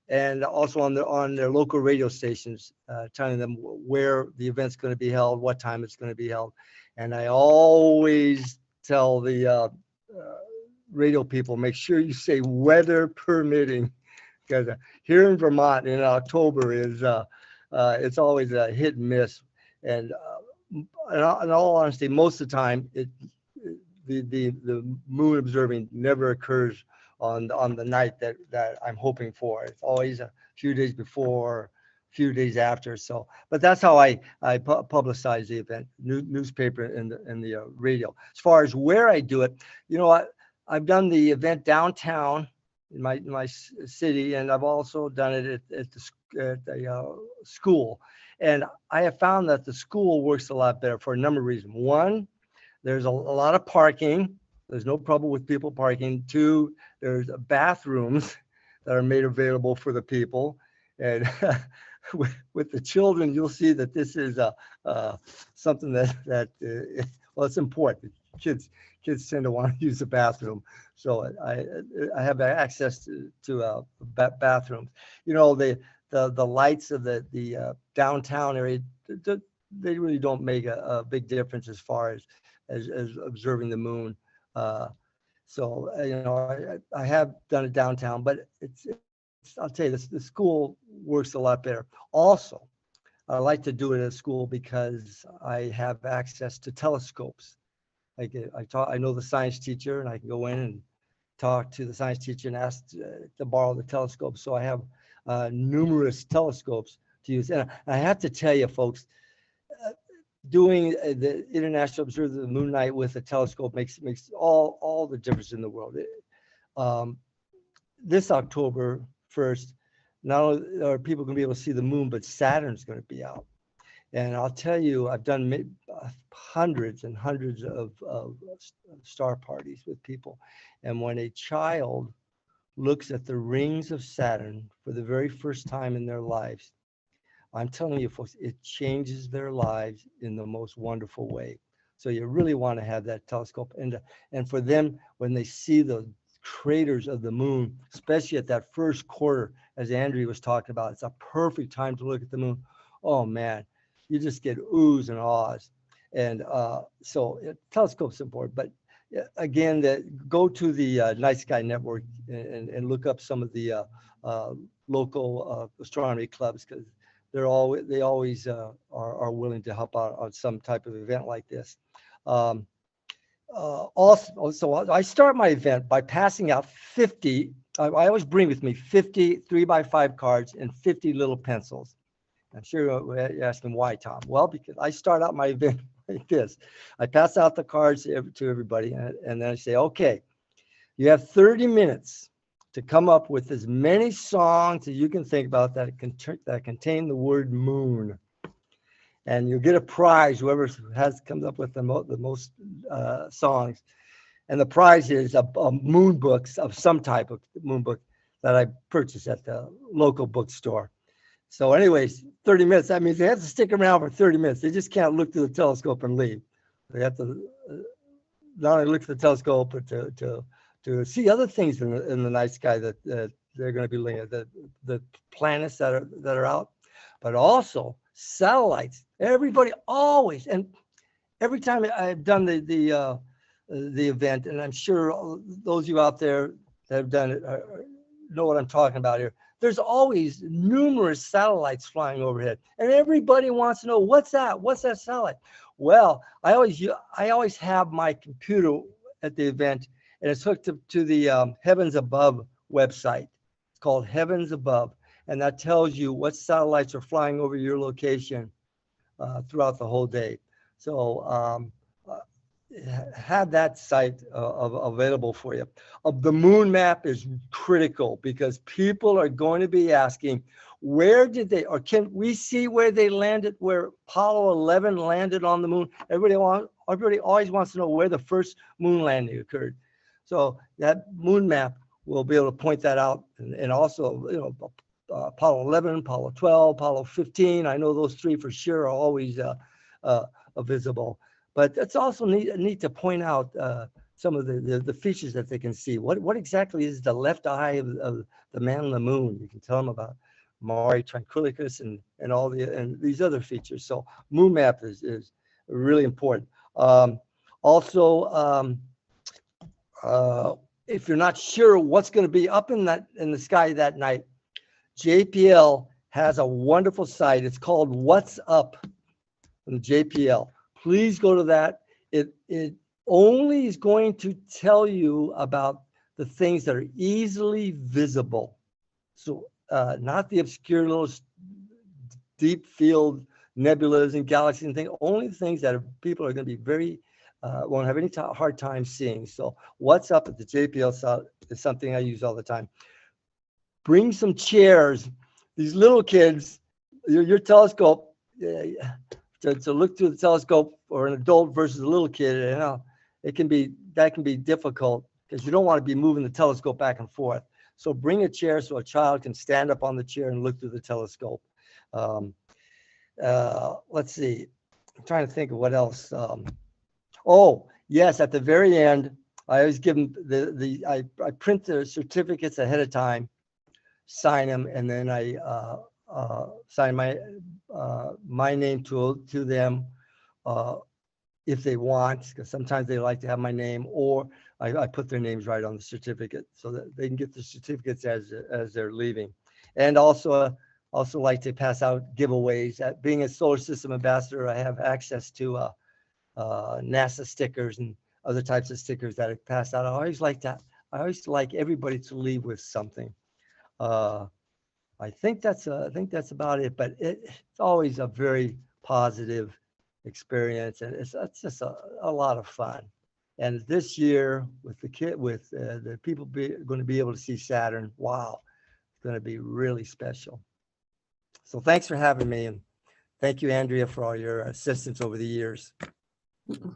and also on their local radio stations, telling them where the event's going to be held, what time it's going to be held. And I always tell the radio people, make sure you say weather permitting, because here in Vermont in October is it's always a hit and miss. And in all honesty, most of the time the moon observing never occurs on the night that I'm hoping for. It's always a few days before, a few days after. So, but that's how I publicize the event: newspaper and the radio. As far as where I do it, I've done the event downtown in my city, and I've also done it at the school. And I have found that the school works a lot better for a number of reasons. One, there's a lot of parking. There's no trouble with people parking. Two, there's bathrooms that are made available for the people. And with the children, you'll see that this is something that well, it's important. Kids tend to want to use the bathroom, so I have access to bathrooms. The lights of the downtown area, they really don't make a big difference as far as observing the moon. So I have done it downtown, but I'll tell you, the school works a lot better. Also, I like to do it at school because I have access to telescopes. I know the science teacher, and I can go in and talk to the science teacher and ask to borrow the telescope. So I have numerous telescopes to use. And I have to tell you, folks, doing the International Observe the Moon Night with a telescope makes all the difference in the world. This October 1st, not only are people going to be able to see the moon, but Saturn's going to be out. And I'll tell you, I've done hundreds and hundreds of star parties with people. And when a child looks at the rings of Saturn for the very first time in their lives, I'm telling you, folks, it changes their lives in the most wonderful way. So you really want to have that telescope. And for them, when they see the craters of the moon, especially at that first quarter, as Andrea was talking about, it's a perfect time to look at the moon. Oh, man, you just get oohs and ahs. And so telescope's important. But again, go to the Night Sky Network and look up some of the local astronomy clubs, because they always are willing to help out on some type of event like this. Also, I start my event by passing out 50. I always bring with me 50 3x5 cards and 50 little pencils. I'm sure you're asking why, Tom. Well, because I start out my event like this. I pass out the cards to everybody, and then I say, okay, you have 30 minutes to come up with as many songs as you can think about that contain the word moon. And you'll get a prize, whoever comes up with the most songs. And the prize is a moon book of some type of moon book that I purchased at the local bookstore. So anyways, 30 minutes, that means they have to stick around for 30 minutes. They just can't look through the telescope and leave. They have to not only look through the telescope, but to see other things in the night sky that they're going to be looking at, the planets that are out, but also satellites. Everybody always, and every time I've done the event, and I'm sure those of you out there that have done it know what I'm talking about here. There's always numerous satellites flying overhead, and everybody wants to know, what's that? What's that satellite? Well, I always have my computer at the event, and it's hooked up to the Heavens Above website. It's called Heavens Above, and that tells you what satellites are flying over your location throughout the whole day. So have that site available for you. The moon map is critical because people are going to be asking, where did they, or can we see where they landed, where Apollo 11 landed on the moon? Everybody always wants to know where the first moon landing occurred. So that moon map will be able to point that out. And also, you know, Apollo 11, Apollo 12, Apollo 15. I know those three for sure are always visible. But it's also neat to point out some of the features that they can see. What exactly is the left eye of the man on the moon? You can tell them about Mare Tranquillicus and all these other features. So moon map is really important. If you're not sure what's going to be up in the sky that night, JPL has a wonderful site. It's called What's Up on the JPL. Please go to that. It only is going to tell you about the things that are easily visible. So not the obscure little deep field nebulas and galaxies and things, only things that people are going to be won't have any hard time seeing. So What's Up at the JPL site is something I use all the time. Bring some chairs. These little kids, your telescope, to look through the telescope or an adult versus a little kid, you know, that can be difficult because you don't want to be moving the telescope back and forth. So bring a chair so a child can stand up on the chair and look through the telescope. Let's see. I'm trying to think of what else. Oh, yes, at the very end, I always give them I print the certificates ahead of time, sign them, and then I sign my name to them if they want, because sometimes they like to have my name, or I put their names right on the certificate so that they can get the certificates as they're leaving. And also like to pass out giveaways. Being a solar system ambassador, I have access to NASA stickers and other types of stickers that I pass out. I always like everybody to leave with something. I think that's about it, but it's always a very positive experience, and it's just a lot of fun. And this year with the people going to be able to see Saturn, wow, it's going to be really special. So thanks for having me, and thank you, Andrea, for all your assistance over the years.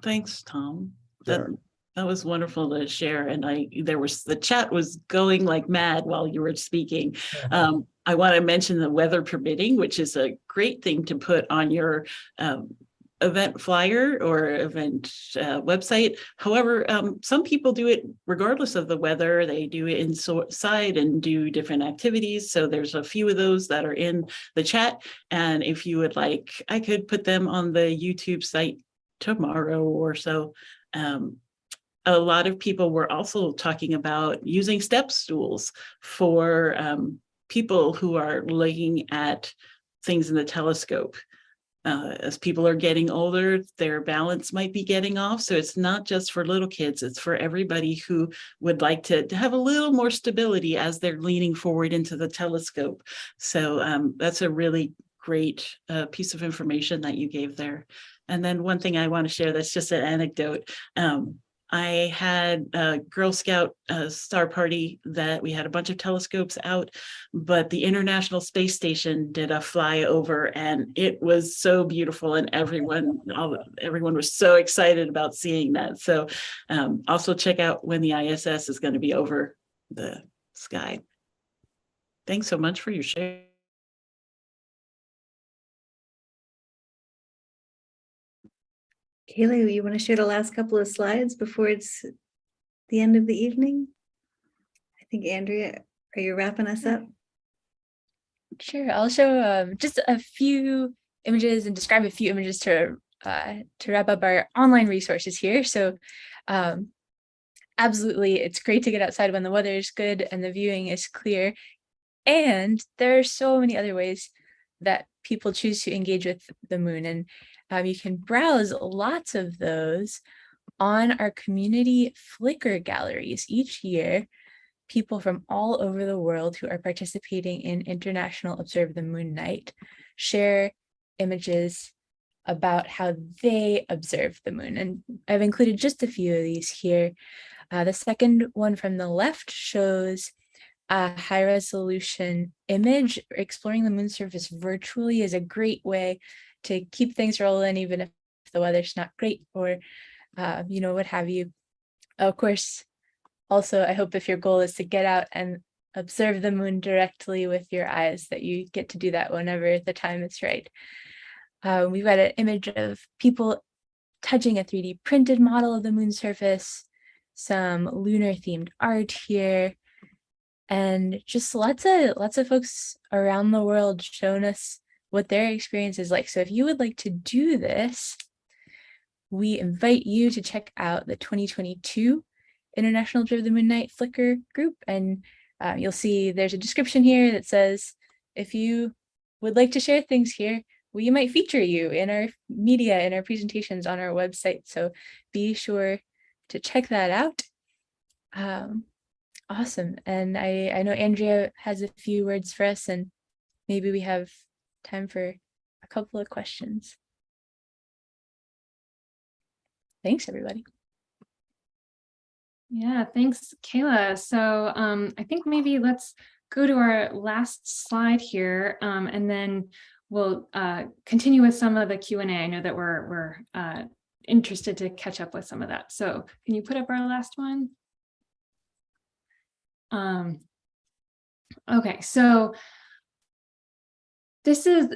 Thanks, Tom. Sure. That was wonderful to share. And the chat was going like mad while you were speaking. I want to mention the weather permitting, which is a great thing to put on your event flyer or event website. However, some people do it regardless of the weather. They do it inside and do different activities. So there's a few of those that are in the chat. And if you would like, I could put them on the YouTube site tomorrow or so. A lot of people were also talking about using step stools for people who are looking at things in the telescope. As people are getting older, their balance might be getting off. So it's not just for little kids, it's for everybody who would like to have a little more stability as they're leaning forward into the telescope. So that's a really great piece of information that you gave there. And then one thing I want to share that's just an anecdote. I had a Girl Scout star party that we had a bunch of telescopes out, but the International Space Station did a flyover and it was so beautiful, and everyone was so excited about seeing that. So also check out when the ISS is going to be over the sky. Thanks so much for your share. Caela, you want to share the last couple of slides before it's the end of the evening? I think, Andrea, are you wrapping us up? Sure, I'll show just a few images and describe a few images to wrap up our online resources here. So absolutely, it's great to get outside when the weather is good and the viewing is clear. And there are so many other ways that people choose to engage with the moon. And you can browse lots of those on our community Flickr galleries. Each year, people from all over the world who are participating in International Observe the Moon Night share images about how they observe the moon. And I've included just a few of these here. The second one from the left shows a high resolution image. Exploring the moon surface virtually is a great way to keep things rolling, even if the weather's not great or, what have you. Of course, also, I hope if your goal is to get out and observe the moon directly with your eyes, that you get to do that whenever the time is right. We've got an image of people touching a 3D printed model of the moon surface, some lunar themed art here, and just lots of folks around the world showing us what their experience is like. So if you would like to do this, we invite you to check out the 2022 International Observe the Moon Night Flickr group, and you'll see there's a description here that says, if you would like to share things here, we might feature you in our media, in our presentations on our website. So be sure to check that out. Awesome. And I know Andrea has a few words for us, and maybe we have time for a couple of questions. Thanks, everybody. Yeah, thanks, Caela. So I think maybe let's go to our last slide here, and then we'll continue with some of the Q&A. I know that we're interested to catch up with some of that. So can you put up our last one? Okay, so this has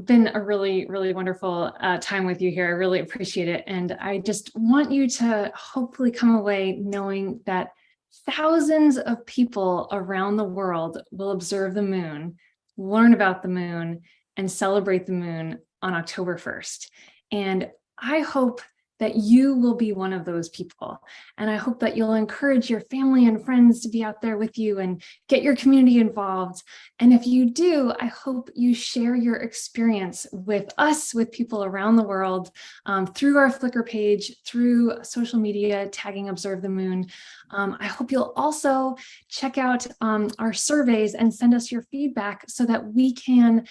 been a really, really wonderful time with you here. I really appreciate it. And I just want you to hopefully come away knowing that thousands of people around the world will observe the moon, learn about the moon, and celebrate the moon on October 1st. And I hope that you will be one of those people. And I hope that you'll encourage your family and friends to be out there with you and get your community involved. And if you do, I hope you share your experience with us, with people around the world, through our Flickr page, through social media, tagging Observe the Moon. I hope you'll also check out our surveys and send us your feedback so that we can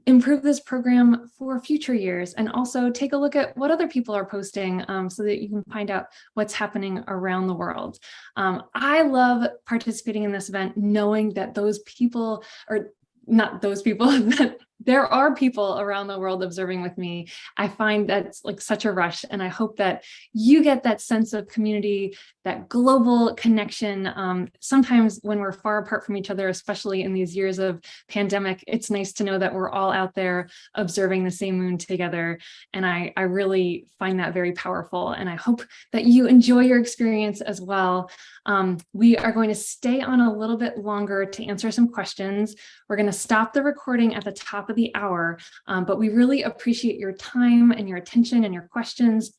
improve this program for future years, and also take a look at what other people are posting so that you can find out what's happening around the world. I love participating in this event, knowing that those people, or not those people, that there are people around the world observing with me. I find that's like such a rush, and I hope that you get that sense of community, that global connection. Sometimes when we're far apart from each other, especially in these years of pandemic, it's nice to know that we're all out there observing the same moon together. And I really find that very powerful. And I hope that you enjoy your experience as well. We are going to stay on a little bit longer to answer some questions. We're going to stop the recording at the top of the hour, but we really appreciate your time and your attention and your questions,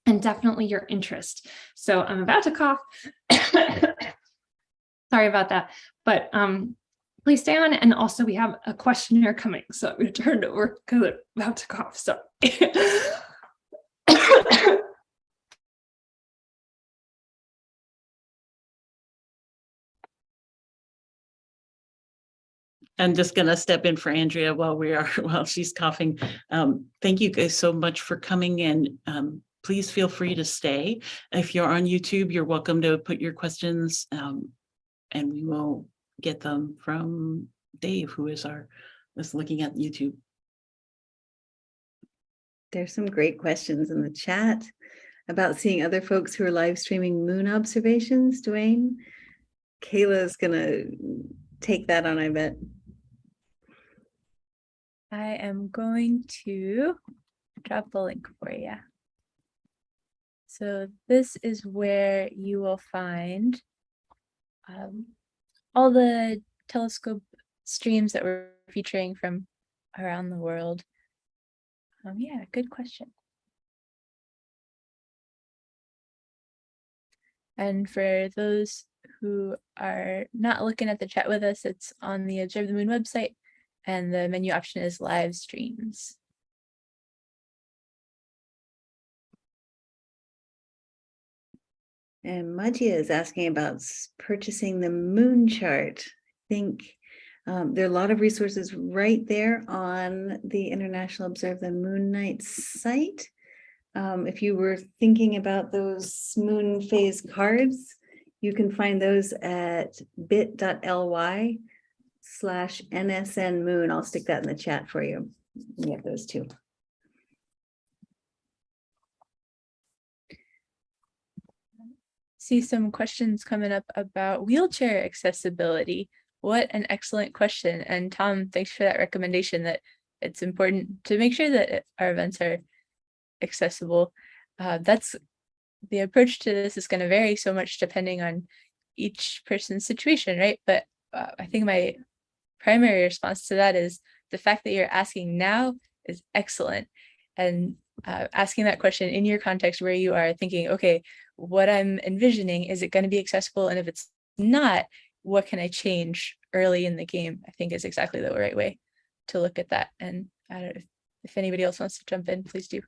and definitely your interest. So I'm about to cough. Sorry about that, but please stay on. And also we have a questionnaire coming, so I'm going to turn it over because I'm about to cough. So. I'm just going to step in for Andrea while she's coughing. Thank you guys so much for coming in. Please feel free to stay. If you're on YouTube, you're welcome to put your questions, and we will get them from Dave, who is looking at YouTube. There's some great questions in the chat about seeing other folks who are live streaming moon observations. Dwayne, Caela's gonna take that on, I bet. I am going to drop the link for you. So this is where you will find all the telescope streams that we're featuring from around the world. Yeah, good question. And for those who are not looking at the chat with us, it's on the Observe the Moon website, and the menu option is live streams. And Majia is asking about purchasing the moon chart. I think There are a lot of resources right there on the International Observe the Moon Night site. If you were thinking about those moon phase cards, you can find those at bit.ly/NSN moon. I'll stick that in the chat for you. We have those too. See some questions coming up about wheelchair accessibility. What an excellent question. And Tom, thanks for that recommendation that it's important to make sure that our events are accessible. That's the approach to this is going to vary so much depending on each person's situation, right? But I think my primary response to that is the fact that you're asking now is excellent. And asking that question in your context where you are thinking, okay, what I'm envisioning, is it going to be accessible? And if it's not, what can I change early in the game? I think is exactly the right way to look at that. And I don't know if anybody else wants to jump in, please do.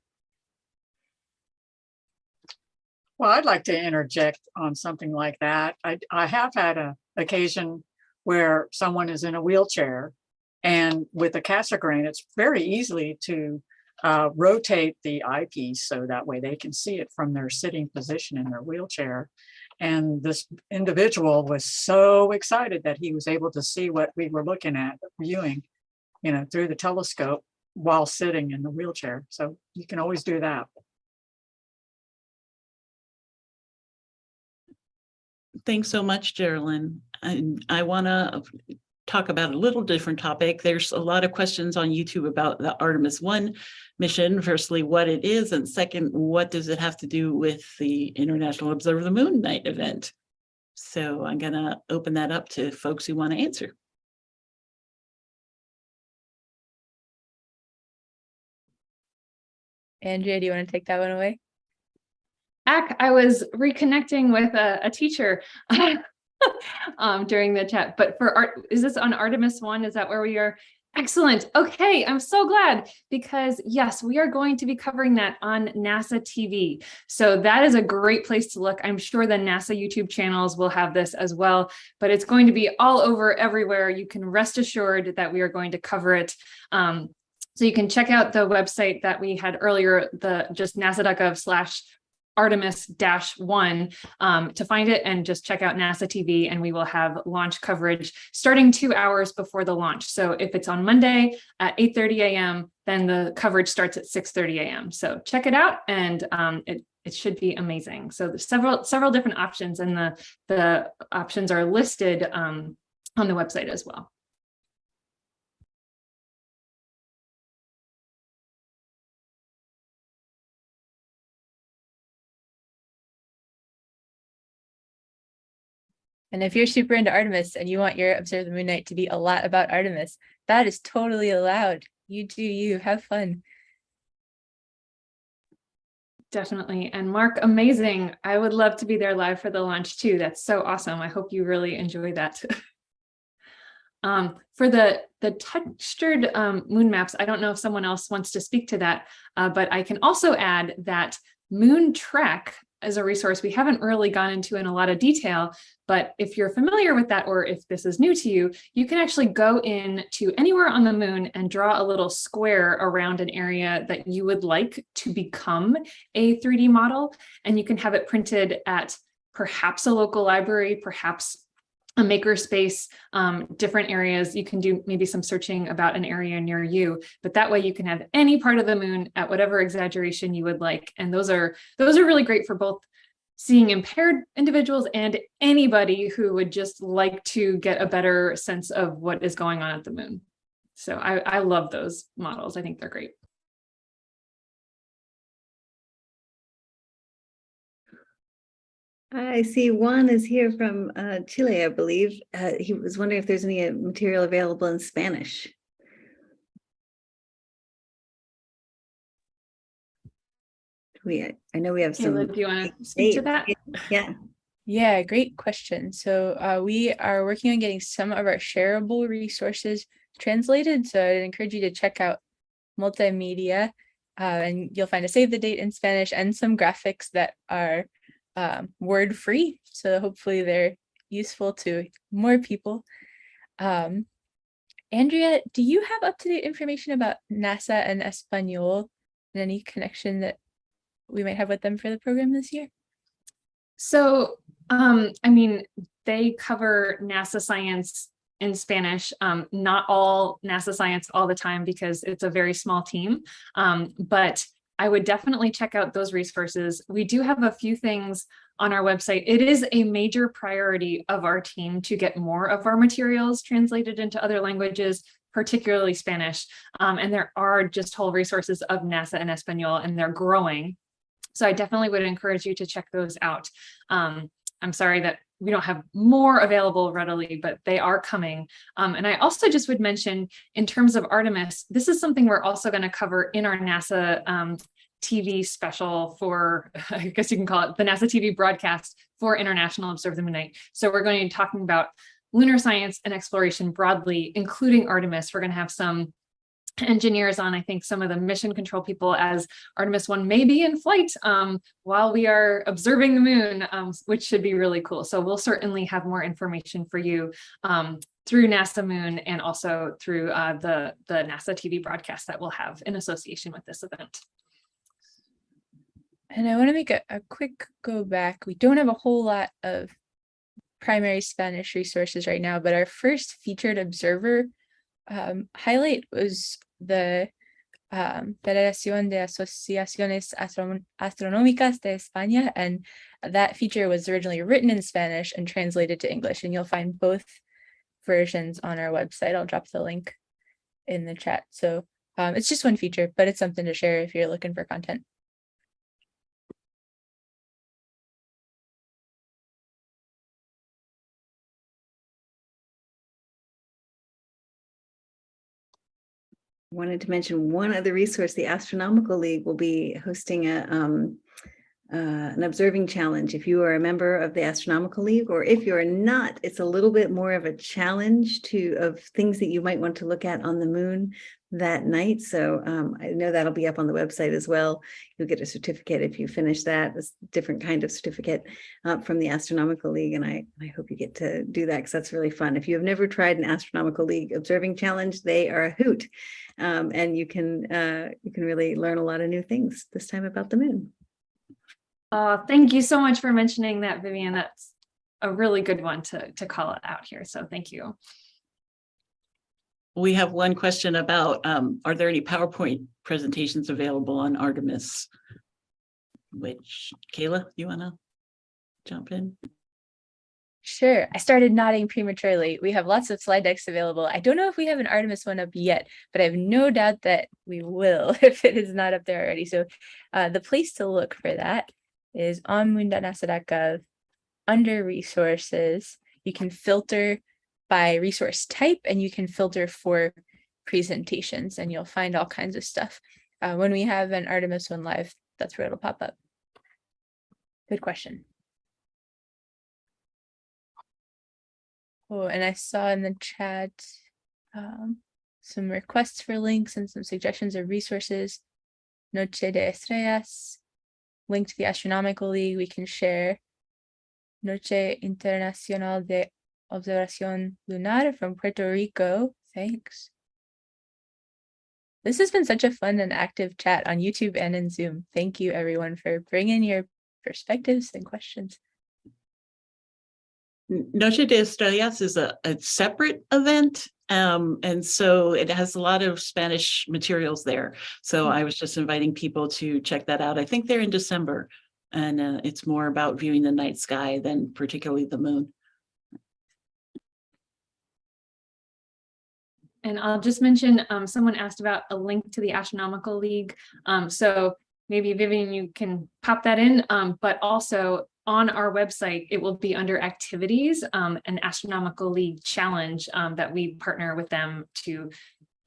Well, I'd like to interject on something like that. I have had an occasion where someone is in a wheelchair, and with a Cassegrain, it's very easy to rotate the eyepiece so that way they can see it from their sitting position in their wheelchair. And this individual was so excited that he was able to see what we were looking at, viewing, through the telescope while sitting in the wheelchair. So you can always do that. Thanks so much, Geraldine. And I want to talk about a little different topic. There's a lot of questions on YouTube about the Artemis 1 mission. Firstly, what it is, and second, what does it have to do with the International Observe the Moon Night event? So I'm going to open that up to folks who want to answer. Andrea, do you want to take that one away? I was reconnecting with a teacher during the chat, but for art, is this on Artemis 1? Is that where we are? Excellent. Okay, I'm so glad, because yes, we are going to be covering that on NASA TV. So that is a great place to look. I'm sure the NASA YouTube channels will have this as well, but it's going to be all over everywhere. You can rest assured that we are going to cover it. So you can check out the website that we had earlier, the just nasa.gov/Artemis-1 to find it, and just check out NASA TV, and we will have launch coverage starting 2 hours before the launch. So if it's on Monday at 8:30 a.m., then the coverage starts at 6:30 a.m. So check it out, and it should be amazing. So there's several different options, and the options are listed on the website as well. And if you're super into Artemis and you want your Observe the Moon Night to be a lot about Artemis, that is totally allowed. You do you, have fun. Definitely. And Mark, amazing. I would love to be there live for the launch too. That's so awesome. I hope you really enjoy that. For the textured moon maps, I don't know if someone else wants to speak to that, but I can also add that Moon Trek is a resource we haven't really gone into in a lot of detail, but if you're familiar with that, or if this is new to you, you can actually go in to anywhere on the moon and draw a little square around an area that you would like to become a 3D model, and you can have it printed at perhaps a local library, perhaps a makerspace, different areas. You can do maybe some searching about an area near you, but that way you can have any part of the moon at whatever exaggeration you would like. And those are really great for both seeing impaired individuals and anybody who would just like to get a better sense of what is going on at the moon. So I love those models. I think they're great. I see Juan is here from Chile, I believe. He was wondering if there's any material available in Spanish. I know we have some. Caela, do you want to speak to that? Yeah. Yeah, great question. So we are working on getting some of our shareable resources translated. So I'd encourage you to check out multimedia, and you'll find a save the date in Spanish and some graphics that are word free. So hopefully they're useful to more people. Andrea, do you have up-to-date information about NASA and Espanol and any connection that we might have with them for the program this year? So, I mean, they cover NASA science in Spanish, not all NASA science all the time because it's a very small team, but I would definitely check out those resources. We do have a few things on our website. It is a major priority of our team to get more of our materials translated into other languages, particularly Spanish. And there are just whole resources of NASA and Espanol, and they're growing. So I definitely would encourage you to check those out. I'm sorry that we don't have more available readily, but they are coming. And I also just would mention, in terms of Artemis, this is something we're also going to cover in our NASA TV special for, I guess you can call it the NASA TV broadcast for International Observe the Moon Night. So we're going to be talking about lunar science and exploration broadly, including Artemis. We're going to have some engineers on, I think some of the mission control people, as Artemis 1 may be in flight while we are observing the moon, which should be really cool. So we'll certainly have more information for you through NASA Moon and also through the NASA TV broadcast that we'll have in association with this event. And I want to make a quick go back. We don't have a whole lot of primary Spanish resources right now, but our first featured observer highlight was the Federación de Asociaciones Astronómicas de España, and that feature was originally written in Spanish and translated to English, and you'll find both versions on our website. I'll drop the link in the chat. So it's just one feature, but it's something to share if you're looking for content. Wanted to mention one other resource. The Astronomical League will be hosting an observing challenge. If you are a member of the Astronomical League, or if you're not, it's a little bit more of a challenge of things that you might want to look at on the moon that night. So I know that'll be up on the website as well. You'll get a certificate if you finish that, a different kind of certificate from the Astronomical League. And I hope you get to do that because that's really fun. If you have never tried an Astronomical League observing challenge, they are a hoot. And you can really learn a lot of new things this time about the moon. Thank you so much for mentioning that, Vivian. That's a really good one to call it out here. So thank you. We have one question about, are there any PowerPoint presentations available on Artemis? Which, Caela, you want to jump in? Sure. I started nodding prematurely. We have lots of slide decks available. I don't know if we have an Artemis one up yet, but I have no doubt that we will if it is not up there already. So the place to look for that is on moon.nasa.gov under resources. You can filter by resource type, and you can filter for presentations, and you'll find all kinds of stuff. When we have an Artemis one live, that's where it'll pop up. Good question. Oh, and I saw in the chat some requests for links and some suggestions of resources. Noche de Estrellas, link to the Astronomical League we can share. Noche Internacional de Observación Lunar from Puerto Rico. Thanks. This has been such a fun and active chat on YouTube and in Zoom. Thank you, everyone, for bringing your perspectives and questions. Noche de Estrellas is a separate event, and so it has a lot of Spanish materials there. So I was just inviting people to check that out. I think they're in December, and it's more about viewing the night sky than particularly the moon. And I'll just mention, someone asked about a link to the Astronomical League. So maybe Vivian, you can pop that in, but also on our website, it will be under activities, an Astronomical League challenge that we partner with them to.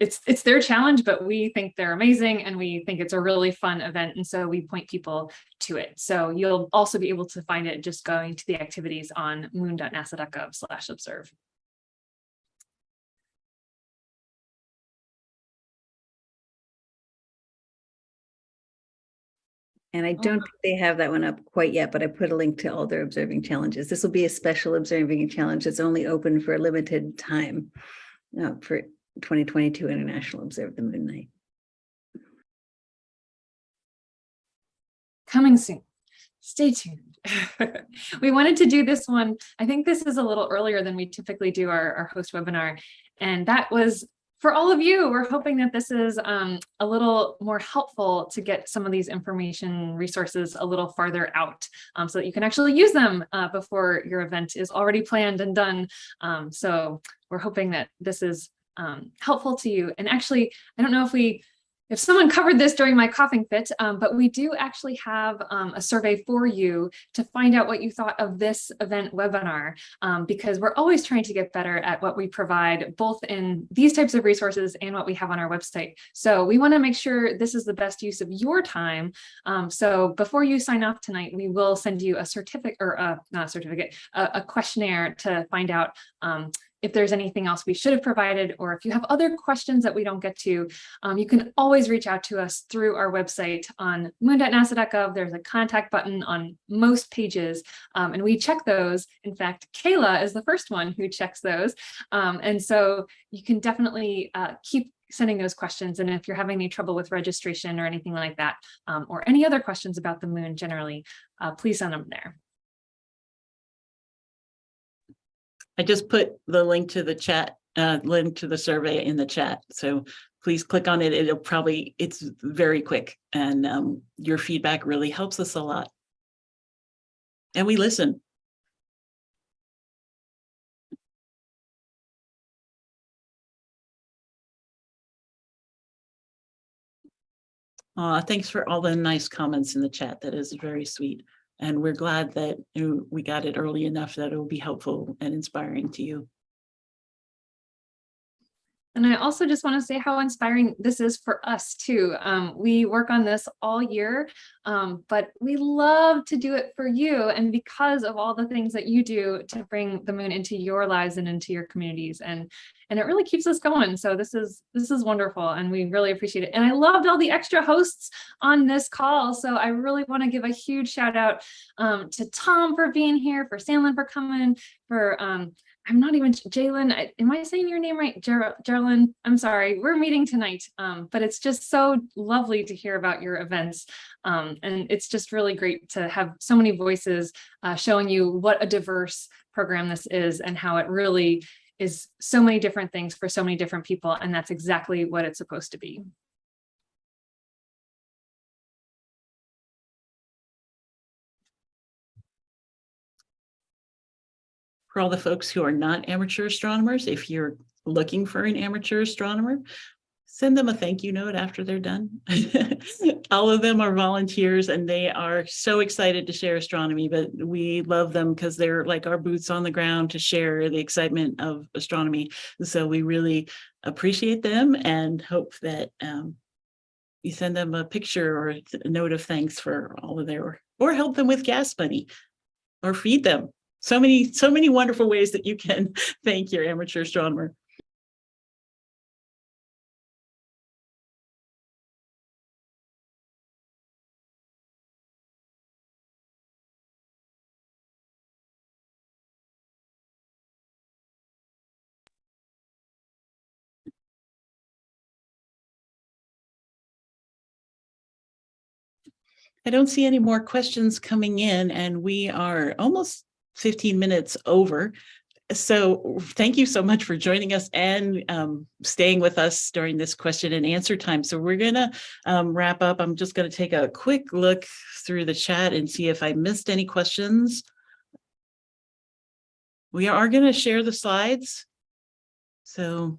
It's their challenge, but we think they're amazing and we think it's a really fun event. And so we point people to it. So you'll also be able to find it just going to the activities on moon.nasa.gov/observe. And I don't think they have that one up quite yet, but I put a link to all their observing challenges. This will be a special observing challenge that's only open for a limited time for 2022 International Observe the Moon Night. Coming soon. Stay tuned. We wanted to do this one. I think this is a little earlier than we typically do our host webinar. And that was for all of you. We're hoping that this is a little more helpful to get some of these information resources a little farther out so that you can actually use them before your event is already planned and done. So we're hoping that this is helpful to you. And actually, I don't know if someone covered this during my coughing fit, but we do actually have a survey for you to find out what you thought of this event webinar, because we're always trying to get better at what we provide, both in these types of resources and what we have on our website. So we want to make sure this is the best use of your time. So before you sign off tonight, we will send you a certificate, or not a certificate, a questionnaire to find out if there's anything else we should have provided, or if you have other questions that we don't get to, you can always reach out to us through our website on moon.nasa.gov. There's a contact button on most pages, and we check those. In fact, Caela is the first one who checks those. And so you can definitely keep sending those questions. And if you're having any trouble with registration or anything like that, or any other questions about the moon generally, please send them there. I just put the link to the chat, link to the survey in the chat. So please click on it. It's very quick, and your feedback really helps us a lot. And we listen. Thanks for all the nice comments in the chat. That is very sweet. And we're glad that we got it early enough that it will be helpful and inspiring to you. And I also just want to say how inspiring this is for us too. We work on this all year, but we love to do it for you, and because of all the things that you do to bring the moon into your lives and into your communities, and it really keeps us going. So this is wonderful, and we really appreciate it. And I loved all the extra hosts on this call. So I really want to give a huge shout out to Tom for being here, for Sandlin for coming, for I'm not even, Jalen, am I saying your name right? Geraldine, I'm sorry, we're meeting tonight, but it's just so lovely to hear about your events. And it's just really great to have so many voices showing you what a diverse program this is, and how it really is so many different things for so many different people. And that's exactly what it's supposed to be. For all the folks who are not amateur astronomers, if you're looking for an amateur astronomer, send them a thank you note after they're done. All of them are volunteers, and they are so excited to share astronomy, but we love them because they're like our boots on the ground to share the excitement of astronomy. So we really appreciate them, and hope that you send them a picture or a note of thanks for all of their, or help them with gas money, or feed them. So many wonderful ways that you can thank your amateur astronomer. I don't see any more questions coming in, and we are almost 15 minutes over. So thank you so much for joining us and staying with us during this question and answer time. So we're gonna wrap up. I'm just gonna take a quick look through the chat and see if I missed any questions. We are gonna share the slides. So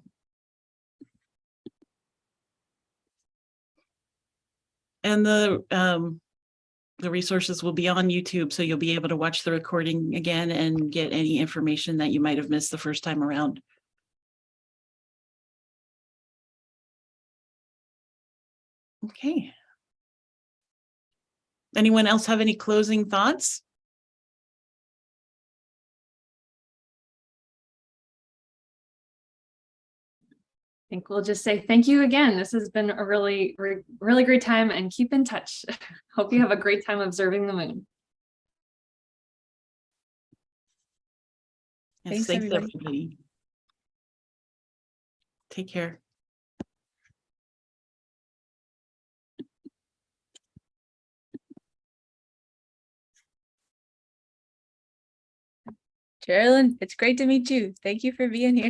and the resources will be on YouTube, so you'll be able to watch the recording again and get any information that you might have missed the first time around. Okay. Anyone else have any closing thoughts? I think we'll just say thank you again. This has been a really great time, and keep in touch. Hope you have a great time observing the moon. Yes, Thanks, everybody. everybody. Take care. Geraldine, it's great to meet you. Thank you for being here.